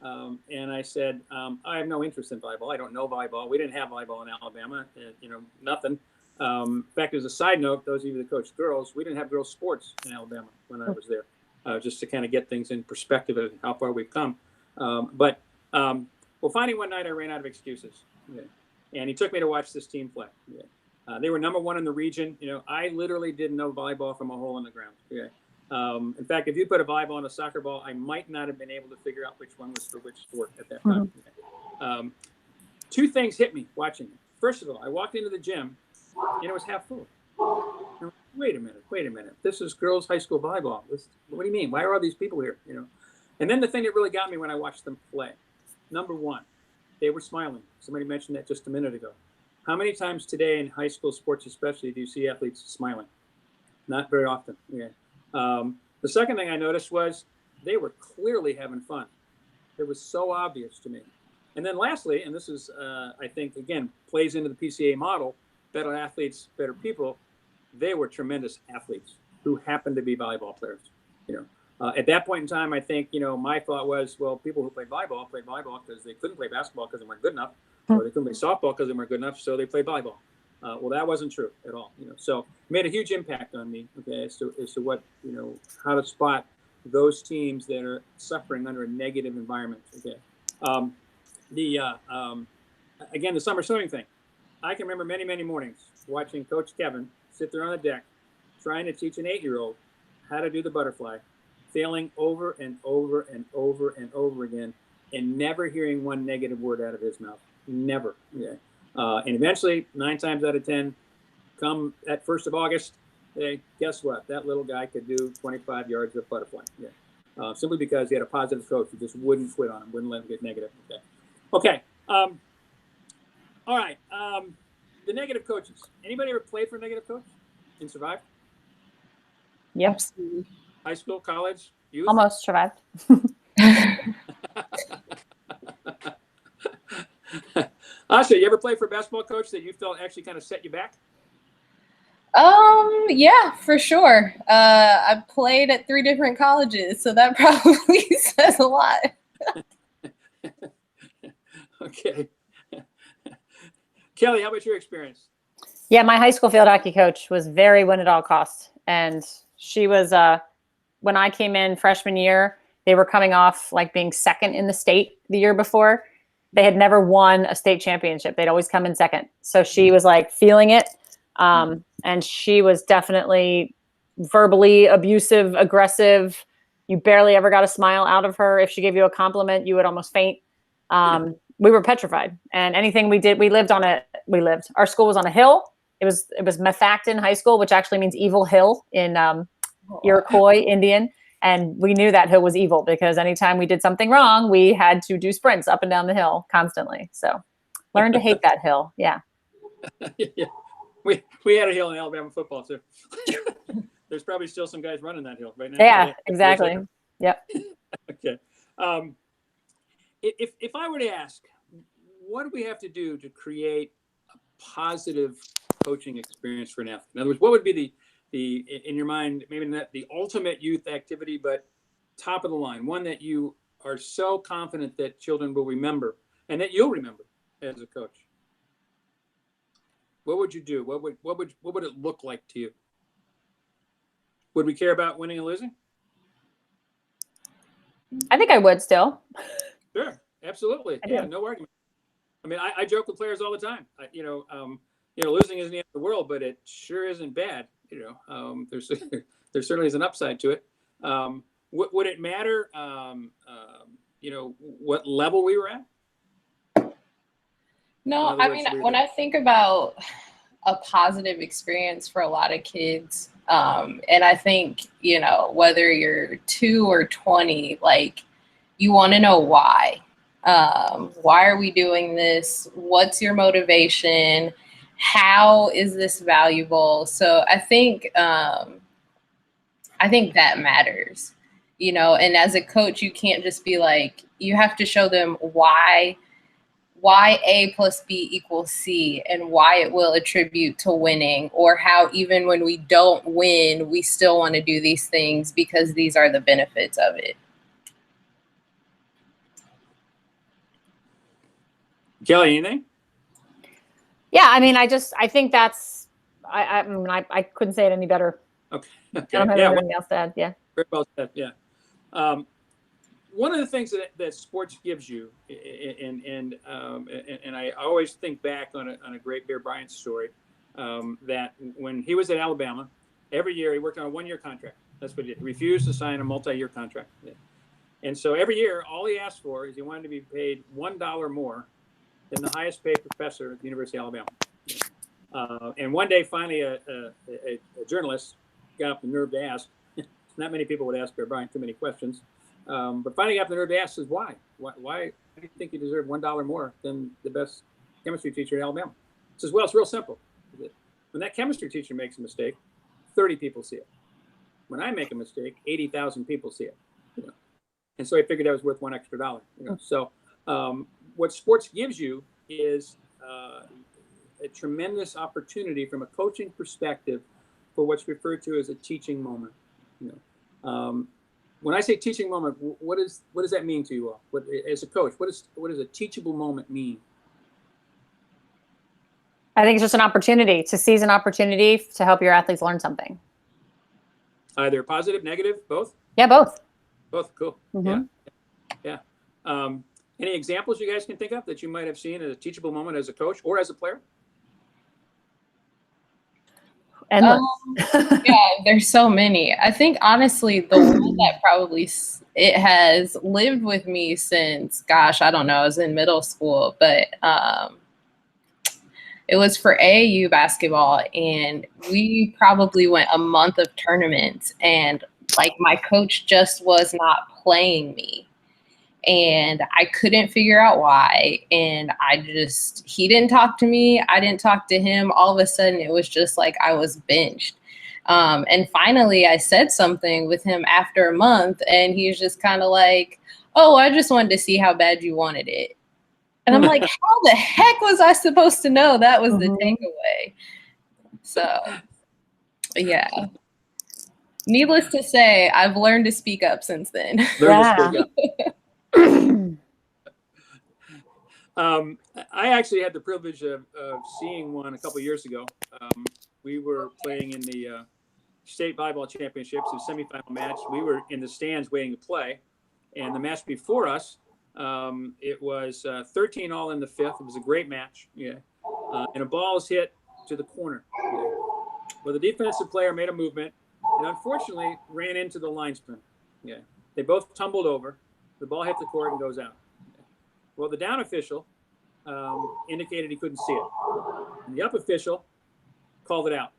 And I said, I have no interest in volleyball. I don't know volleyball. We didn't have volleyball in Alabama, nothing. In fact, as a side note, those of you that coach girls, we didn't have girls sports in Alabama when I was there, just to kind of get things in perspective of how far we've come. Finally one night I ran out of excuses. And he took me to watch this team play. They were number one in the region. I literally didn't know volleyball from a hole in the ground. In fact, if you put a volleyball and a soccer ball, I might not have been able to figure out which one was for which sport at that time. Two things hit me watching it. First of all, I walked into the gym and it was half full. Wait a minute. This is girls' high school volleyball. What do you mean? Why are all these people here? And then the thing that really got me when I watched them play, number one, they were smiling. Somebody mentioned that just a minute ago. How many times today in high school sports especially do you see athletes smiling? Not very often. The second thing I noticed was they were clearly having fun. It was so obvious to me. And then lastly, and this is, I think, again, plays into the PCA model, better athletes, better people, they were tremendous athletes who happened to be volleyball players. At that point in time, I think, my thought was, well, people who played volleyball because they couldn't play basketball because they weren't good enough, or they couldn't play softball because they weren't good enough, so they played volleyball. Well, that wasn't true at all. So it made a huge impact on me, as to what, how to spot those teams that are suffering under a negative environment. Again, the summer swimming thing. I can remember many, many mornings watching Coach Kevin sit there on the deck, trying to teach an 8-year-old how to do the butterfly, failing over and over and over and over again, and never hearing one negative word out of his mouth. Never. And eventually, 9 times out of 10, come at 1st of August, hey, guess what? That little guy could do 25 yards of butterfly. Simply because he had a positive coach who just wouldn't quit on him, wouldn't let him get negative. Okay. All right. The negative coaches. Anybody ever played for a negative coach and survived? Yep. Absolutely. High school, college, youth? Almost survived. Asha, you ever play for a basketball coach that you felt actually kind of set you back? Yeah, for sure. I played at 3 different colleges, so that probably says a lot. Okay. Kelly, how about your experience? Yeah, my high school field hockey coach was very win at all costs. And she was, when I came in freshman year, they were coming off like being second in the state the year before. They had never won a state championship. They'd always come in second. So she was like feeling it. And she was definitely verbally abusive, aggressive. You barely ever got a smile out of her. If she gave you a compliment, you would almost faint. We were petrified. And anything we did, our school was on a hill. It was Methacton High School, which actually means evil hill in Iroquois Indian. And we knew that hill was evil because anytime we did something wrong, we had to do sprints up and down the hill constantly. So learn to hate that hill. Yeah. Yeah. We had a hill in Alabama football too. There's probably still some guys running that hill right now. Yeah, exactly. Yep. Okay. If I were to ask, what do we have to do to create a positive coaching experience for an athlete? In other words, what would be the in your mind, maybe not the ultimate youth activity, but top of the line, one that you are so confident that children will remember and that you'll remember as a coach? What would you do? What would it look like to you? Would we care about winning and losing? I think I would still. Sure, absolutely. Yeah, no argument. I mean, I joke with players all the time. Losing isn't the end of the world, but it sure isn't bad. There certainly is an upside to it. Would it matter? What level we were at? No, I mean, when I think about a positive experience for a lot of kids, and I think, whether you're 2 or 20, like, you want to know why. Why are we doing this? What's your motivation? How is this valuable? So I think that matters, and as a coach, you can't just be like, you have to show them why A plus B equals C and why it will attribute to winning, or how even when we don't win, we still want to do these things because these are the benefits of it. Kelly, anything? Yeah, I mean, I think that's, I couldn't say it any better. Okay. I don't have anything else to add. Yeah. Very well said. Yeah. One of the things that sports gives you, and I always think back on a great Bear Bryant story, that when he was at Alabama, every year he worked on a 1-year contract. That's what he did. He refused to sign a multi-year contract. Yeah. And so every year, all he asked for is he wanted to be paid $1 more than the highest paid professor at the University of Alabama. And one day, finally, a journalist got up the nerve to ask. Not many people would ask Bear Bryant too many questions. But finally got up the nerve to ask, says, why? Why do you think you deserve $1 more than the best chemistry teacher at Alabama? He says, well, it's real simple. When that chemistry teacher makes a mistake, 30 people see it. When I make a mistake, 80,000 people see it. And so I figured that was worth $1 extra. So what sports gives you is a tremendous opportunity from a coaching perspective for what's referred to as a teaching moment. When I say teaching moment, what does that mean to you all? As a coach, what does a teachable moment mean? I think it's just an opportunity to seize an opportunity to help your athletes learn something. Either positive, negative, both? Yeah, both. Both, cool. Mm-hmm. Yeah. Any examples you guys can think of that you might have seen as a teachable moment as a coach or as a player? Endless. Yeah, there's so many. I think honestly, the one that probably it has lived with me since, gosh, I don't know, I was in middle school, but it was for AAU basketball, and we probably went a month of tournaments, and like my coach just was not playing me. And I couldn't figure out why. And he didn't talk to me. I didn't talk to him. All of a sudden, it was just like I was benched. And finally, I said something with him after a month, and he's just kind of like, oh, I just wanted to see how bad you wanted it. And I'm like, how the heck was I supposed to know that was the takeaway? So, yeah. Needless to say, I've learned to speak up since then. I actually had the privilege of seeing one a couple years ago. We were playing in the state volleyball championships, the semifinal match. We were in the stands waiting to play, and the match before us, It was 13 all in the fifth. It was a great match. Yeah. And a ball is hit to the corner. Yeah. Well, the defensive player made a movement and unfortunately ran into the linesman. Yeah. They both tumbled over. The ball hit the court and goes out. Yeah. Well, the down official indicated he couldn't see it. And the up official called it out.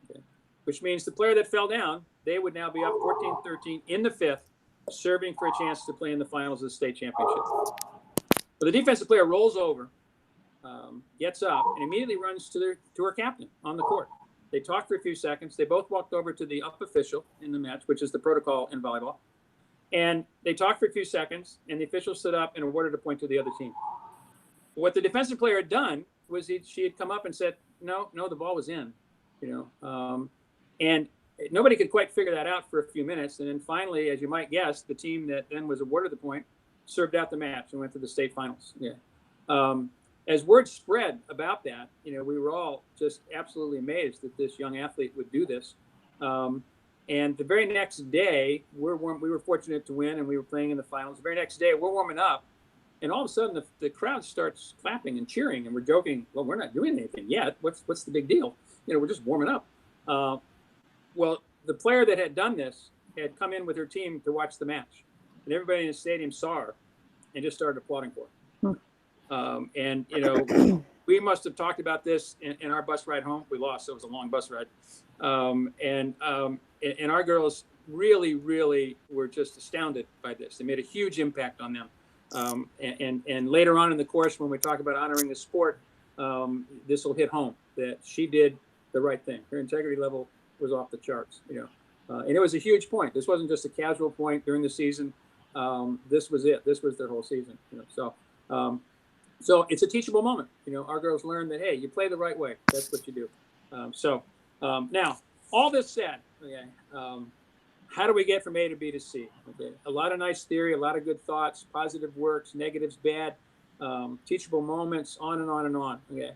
Okay. Which means the player that fell down, they would now be up 14-13 in the fifth, serving for a chance to play in the finals of the state championship. But the defensive player rolls over, gets up, and immediately runs to her captain on the court. They talked for a few seconds. They both walked over to the up official in the match, which is the protocol in volleyball. And they talked for a few seconds, and the official stood up and awarded a point to the other team. What the defensive player had done was she had come up and said, no, the ball was in, and nobody could quite figure that out for a few minutes. And then finally, as you might guess, the team that then was awarded the point served out the match and went to the state finals. Yeah. As word spread about that, we were all just absolutely amazed that this young athlete would do this. And the very next day, we were fortunate to win, and we were playing in the finals. The very next day, we're warming up, and all of a sudden, the crowd starts clapping and cheering, and we're joking, well, we're not doing anything yet. What's the big deal? We're just warming up. Well, the player that had done this had come in with her team to watch the match, and everybody in the stadium saw her and just started applauding for her. And we must have talked about this in our bus ride home. We lost, so it was a long bus ride. And our girls really, really were just astounded by this. They made a huge impact on them. And later on in the course, when we talk about honoring the sport, this will hit home that she did the right thing. Her integrity level was off the charts, and it was a huge point. This wasn't just a casual point during the season. This was it. This was their whole season. So it's a teachable moment. Our girls learned that, hey, you play the right way. That's what you do. Now, all this said, okay, how do we get from A to B to C? Okay, a lot of nice theory, a lot of good thoughts, positive works, negatives, bad, teachable moments, on and on and on. Okay,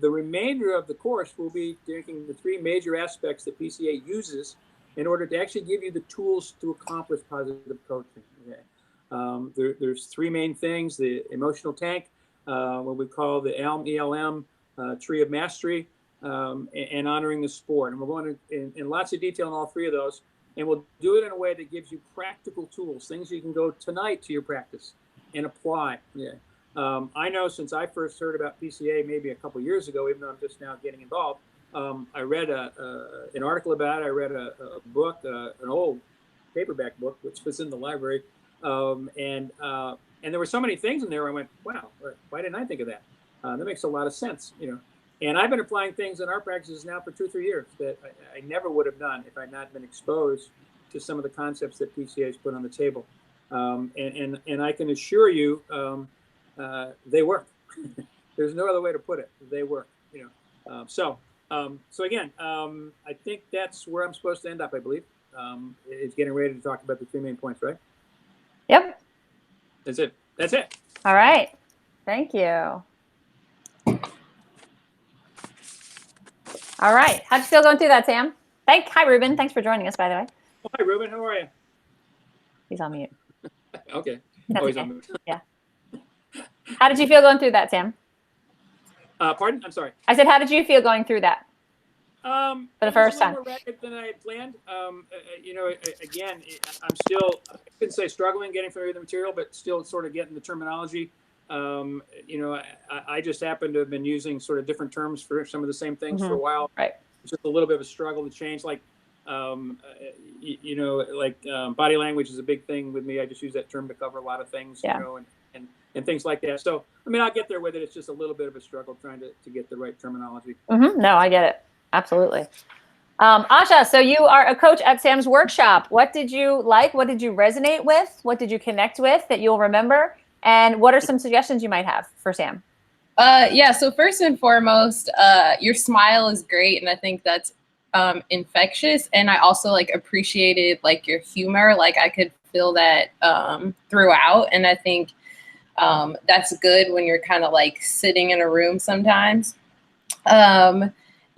the remainder of the course will be taking the three major aspects that PCA uses in order to actually give you the tools to accomplish positive coaching. Okay, there's three main things: the emotional tank, what we call the ELM tree of mastery, and honoring the sport. And we're going to in lots of detail on all three of those. And we'll do it in a way that gives you practical tools, things you can go tonight to your practice and apply. Yeah. I know since I first heard about PCA maybe a couple years ago, even though I'm just now getting involved, I read an article about it. I read a book, an old paperback book, which was in the library. And there were so many things in there. I went, wow, why didn't I think of that? That makes a lot of sense, And I've been applying things in our practices now for 2 or 3 years that I never would have done if I'd not been exposed to some of the concepts that PCA has put on the table. And I can assure you, they work. There's no other way to put it. They work. So again, I think that's where I'm supposed to end up. I believe it's getting ready to talk about the 3 main points, right? Yep. That's it. That's it. All right. Thank you. All right. How'd you feel going through that, Sam? Hi, Ruben. Thanks for joining us, by the way. Oh, hi, Ruben. How are you? He's on mute. Okay. That's He's okay. on mute. Yeah. How did you feel going through that, Sam? Pardon? I'm sorry. I said, how did you feel going through that? For the first time. More rapid than I had planned. Again, I couldn't say struggling getting familiar with the material, but still sort of getting the terminology. I just happen to have been using sort of different terms for some of the same things for a while. Right. It's just a little bit of a struggle to change. Like, body language is a big thing with me. I just use that term to cover a lot of things, and things like that. So, I'll get there with it. It's just a little bit of a struggle trying to get the right terminology. No, I get it. Absolutely. Asha, so you are a coach at Sam's workshop. What did you like? What did you resonate with? What did you connect with that you'll remember? And what are some suggestions you might have for Sam? So first and foremost, your smile is great. And I think that's infectious. And I also appreciated your humor. I could feel that throughout. And I think that's good when you're kind of sitting in a room sometimes.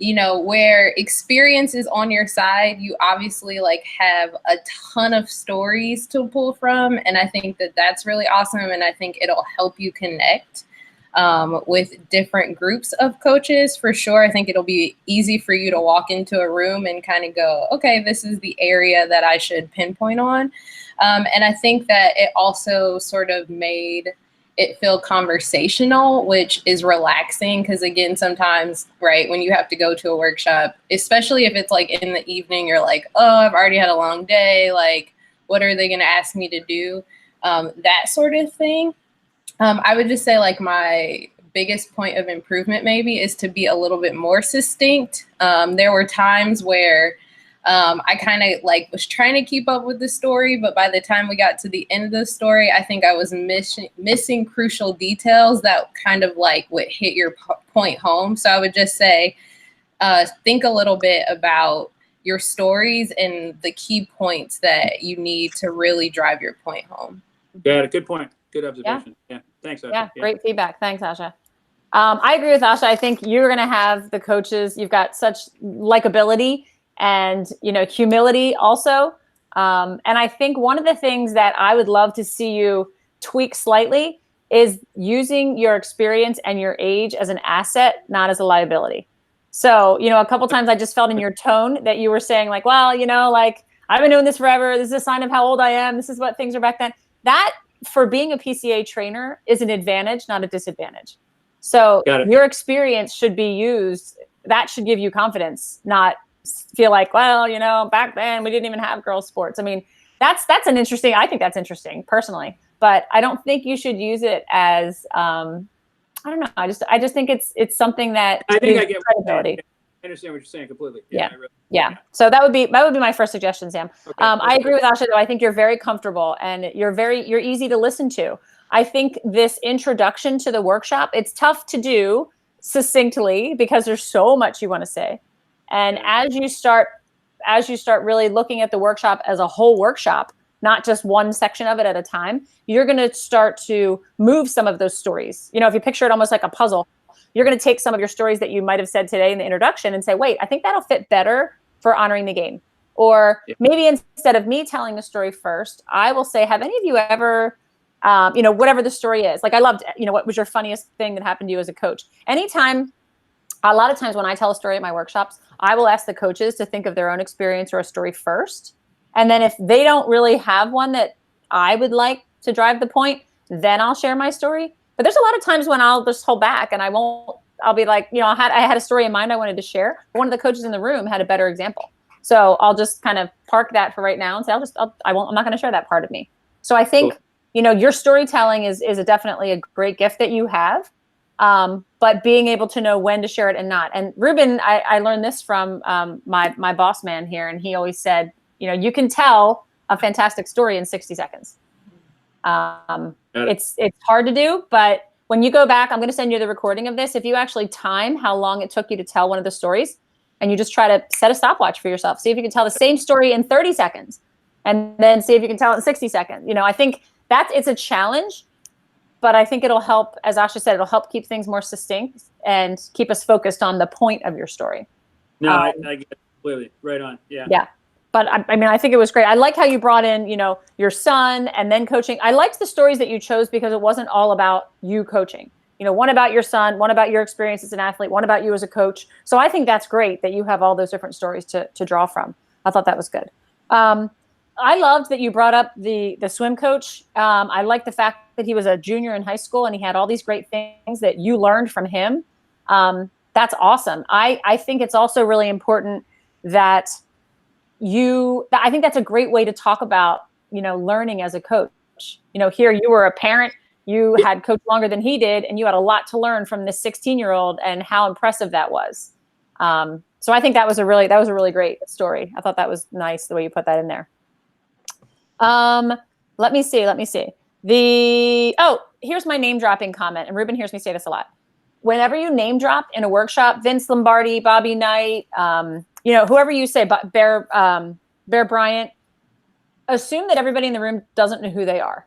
you know, where experience is on your side, you obviously like have a ton of stories to pull from. And I think that that's really awesome. And I think it'll help you connect with different groups of coaches for sure. I think it'll be easy for you to walk into a room and kind of go, okay, this is the area that I should pinpoint on. And I think that it also sort of made it feel conversational, which is relaxing. Because again, sometimes, right, when you have to go to a workshop, especially if it's like in the evening, you're like, oh, I've already had a long day. Like, what are they going to ask me to do? That sort of thing. I would just say like my biggest point of improvement maybe is to be a little bit more succinct. There were times where I kind of like was trying to keep up with the story, but by the time we got to the end of the story, I think I was missing crucial details that kind of like would hit your point home. So I would just say, think a little bit about your stories and the key points that you need to really drive your point home. Got it. Good point. Good observation. Yeah. Thanks, Asha. Yeah, great feedback. Thanks, Asha. I agree with Asha. I think you're going to have the coaches. You've got such likability and, you know, humility also. And I think one of the things that I would love to see you tweak slightly is using your experience and your age as an asset, not as a liability. So, you know, a couple times I just felt in your tone that you were saying like, well, you know, like I've been doing this forever. This is a sign of how old I am. This is what things are back then. That for being a PCA trainer is an advantage, not a disadvantage. So your experience should be used. That should give you confidence, not feel like, well, you know, back then we didn't even have girls sports. I mean, that's an interesting, I think that's interesting personally, but I don't think you should use it as, I don't know. I just think it's something that I think I get credibility. I understand what you're saying completely. Yeah. Really, yeah. So that would be my first suggestion, Sam. Okay. I agree with Asha though. I think you're very comfortable and you're easy to listen to. I think this introduction to the workshop, it's tough to do succinctly because there's so much you want to say. And as you start really looking at the workshop as a whole workshop, not just one section of it at a time, you're going to start to move some of those stories. You know, if you picture it almost like a puzzle, you're going to take some of your stories that you might have said today in the introduction and say, wait, I think that'll fit better for honoring the game. Or maybe instead of me telling the story first, I will say, have any of you ever, you know, whatever the story is, like I loved, you know, what was your funniest thing that happened to you as a coach? Anytime, a lot of times when I tell a story at my workshops, I will ask the coaches to think of their own experience or a story first. And then if they don't really have one that I would like to drive the point, then I'll share my story. But there's a lot of times when I'll just hold back and I'll be like, you know, I had a story in mind I wanted to share. One of the coaches in the room had a better example. So I'll just kind of park that for right now and say, I'm not going to share that part of me. So I think, you know, your storytelling is definitely a great gift that you have. But being able to know when to share it and not. And Ruben, I learned this from my boss man here. And he always said, you know, you can tell a fantastic story in 60 seconds. It's hard to do, but when you go back, I'm going to send you the recording of this. If you actually time how long it took you to tell one of the stories and you just try to set a stopwatch for yourself, see if you can tell the same story in 30 seconds and then see if you can tell it in 60 seconds. You know, I think it's a challenge, but I think it'll help, as Asha said, it'll help keep things more succinct and keep us focused on the point of your story. No, I get it completely. Right on. Yeah. Yeah. But I mean, I think it was great. I like how you brought in, you know, your son and then coaching. I liked the stories that you chose because it wasn't all about you coaching. You know, one about your son, one about your experience as an athlete, one about you as a coach. So I think that's great that you have all those different stories to draw from. I thought that was good. I loved that you brought up the swim coach. I like the fact that he was a junior in high school and he had all these great things that you learned from him. That's awesome. I think it's also really important that I think that's a great way to talk about, you know, learning as a coach. You know, here you were a parent, you had coached longer than he did, and you had a lot to learn from this 16-year-old and how impressive that was. So I think that was a really great story. I thought that was nice the way you put that in there. Let me see. Here's my name dropping comment. And Ruben hears me say this a lot. Whenever you name drop in a workshop, Vince Lombardi, Bobby Knight, you know, whoever you say, Bear Bryant, assume that everybody in the room doesn't know who they are.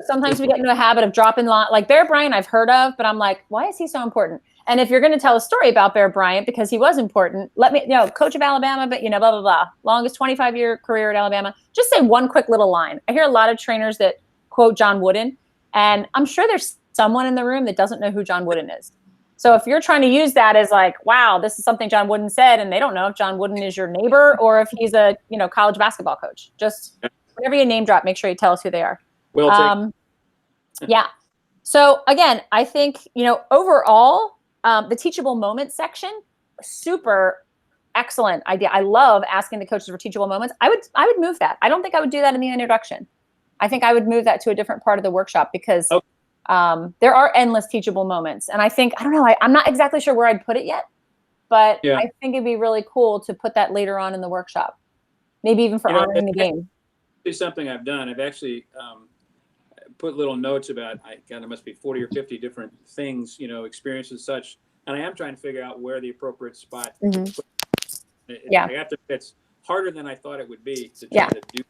Sometimes we get into a habit of dropping like Bear Bryant I've heard of, but I'm like, why is he so important? And if you're going to tell a story about Bear Bryant because he was important, let me, coach of Alabama, but blah, blah, blah, longest 25-year career at Alabama. Just say one quick little line. I hear a lot of trainers that quote John Wooden, and I'm sure there's someone in the room that doesn't know who John Wooden is. So if you're trying to use that as like, wow, this is something John Wooden said, and they don't know if John Wooden is your neighbor or if he's a, college basketball coach, just whenever you name drop, make sure you tell us who they are. Well, yeah. So again, I think, overall, the teachable moments section, super excellent idea. I love asking the coaches for teachable moments. I would move that. I don't think I would do that in the introduction. I think I would move that to a different part of the workshop because there are endless teachable moments. And I think, I don't know, I'm not exactly sure where I'd put it yet, but I think it'd be really cool to put that later on in the workshop. Maybe even for honoring the game. It's something I've done. I've actually put little notes about, there must be 40 or 50 different things, experiences such. And I am trying to figure out where the appropriate spot. I have to, it's harder than I thought it would be to try to do.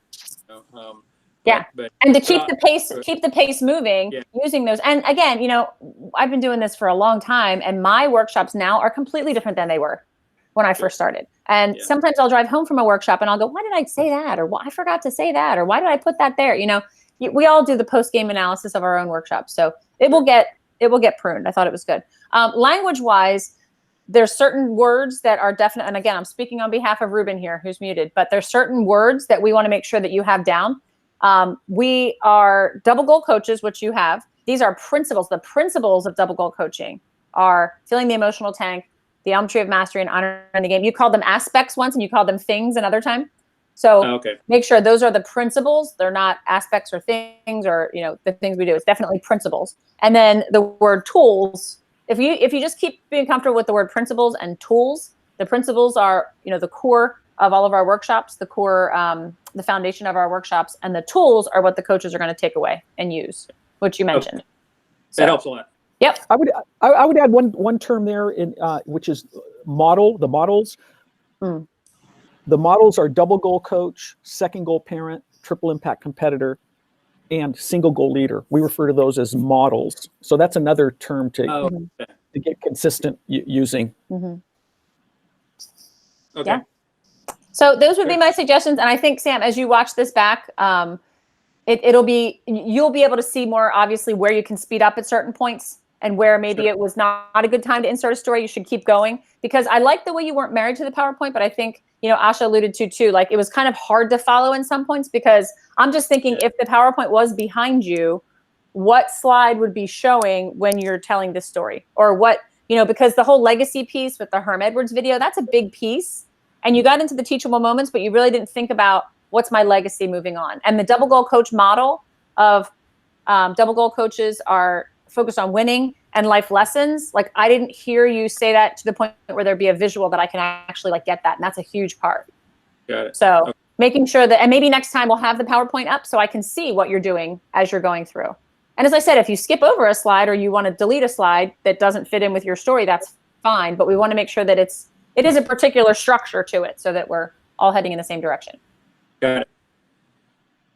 But and to keep the pace moving using those. And again, I've been doing this for a long time, and my workshops now are completely different than they were when I first started. And sometimes I'll drive home from a workshop and I'll go, why did I say that? Or I forgot to say that, or why did I put that there? We all do the post-game analysis of our own workshops. So it will get pruned. I thought it was good. Language wise, there's certain words that are definite. And again, I'm speaking on behalf of Ruben here, who's muted, but there's certain words that we want to make sure that you have down. We are double goal coaches, which you have. These are principles. The principles of double goal coaching are filling the emotional tank, the elm tree of mastery, and honoring the game. You called them aspects once, and you called them things another time. So make sure those are the principles. They're not aspects or things or, the things we do. It's definitely principles. And then the word tools, if you just keep being comfortable with the word principles and tools, the principles are, the core of all of our workshops, the core, the foundation of our workshops, and the tools are what the coaches are going to take away and use, which you mentioned. So, that helps a lot. Yep. I would add one term there in which is model. The models. The models are double goal coach, second goal parent, triple impact competitor, and single goal leader. We refer to those as models. So that's another term to get consistent using. Okay. Yeah. So those would be my suggestions. And I think, Sam, as you watch this back, you'll be able to see more obviously where you can speed up at certain points and where maybe it was not a good time to insert a story. You should keep going, because I like the way you weren't married to the PowerPoint, but I think, Asha alluded to too, like it was kind of hard to follow in some points, because I'm just thinking if the PowerPoint was behind you, what slide would be showing when you're telling this story, or what, because the whole legacy piece with the Herm Edwards video, that's a big piece. And you got into the teachable moments, but you really didn't think about what's my legacy moving on. And the double goal coach model of double goal coaches are focused on winning and life lessons. Like I didn't hear you say that to the point where there'd be a visual that I can actually get that. And that's a huge part. Got it. So making sure that, and maybe next time we'll have the PowerPoint up so I can see what you're doing as you're going through. And as I said, if you skip over a slide or you want to delete a slide that doesn't fit in with your story, that's fine. But we want to make sure that it is a particular structure to it so that we're all heading in the same direction. Got it.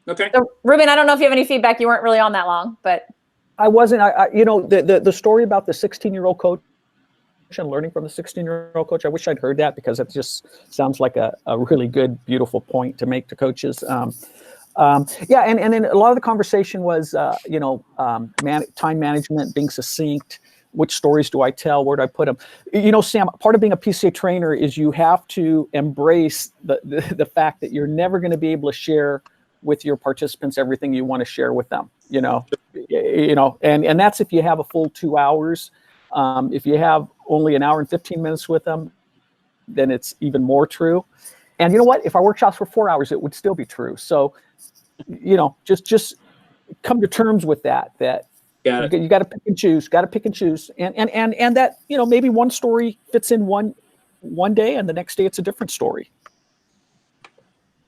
Okay. So Ruben, I don't know if you have any feedback. You weren't really on that long, but. I wasn't, the story about the 16-year-old coach and learning from the 16-year-old coach, I wish I'd heard that, because it just sounds like a really good, beautiful point to make to coaches. And then a lot of the conversation was, time management, being succinct. Which stories do I tell? Where do I put them? Sam, part of being a PCA trainer is you have to embrace the fact that you're never going to be able to share with your participants everything you want to share with them. And that's if you have a full 2 hours. If you have only an hour and 15 minutes with them, then it's even more true. And you know what? If our workshops were 4 hours, it would still be true. So, just come to terms with that. You got to pick and choose. And that maybe one story fits in one day, and the next day it's a different story.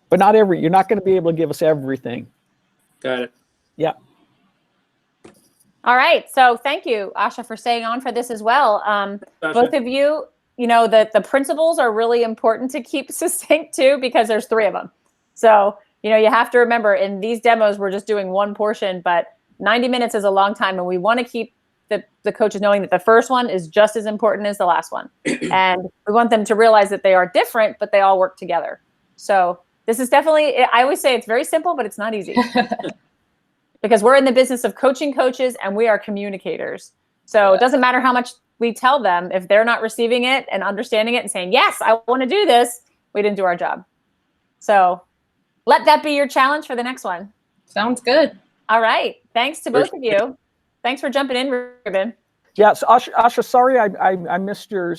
But you're not going to be able to give us everything. Got it. Yeah. All right. So thank you, Asha, for staying on for this as well. Both of you, the principles are really important to keep succinct too, because there's 3 of them. So, you have to remember in these demos, we're just doing one portion, but 90 minutes is a long time, and we want to keep the coaches knowing that the first one is just as important as the last one. And we want them to realize that they are different, but they all work together. So this is definitely, I always say it's very simple, but it's not easy. Because we're in the business of coaching coaches and we are communicators. So it doesn't matter how much we tell them, if they're not receiving it and understanding it and saying, yes, I want to do this, we didn't do our job. So let that be your challenge for the next one. Sounds good. All right. Thanks to both of you. Thanks for jumping in, Ruben. Yeah, so Asha, sorry I missed your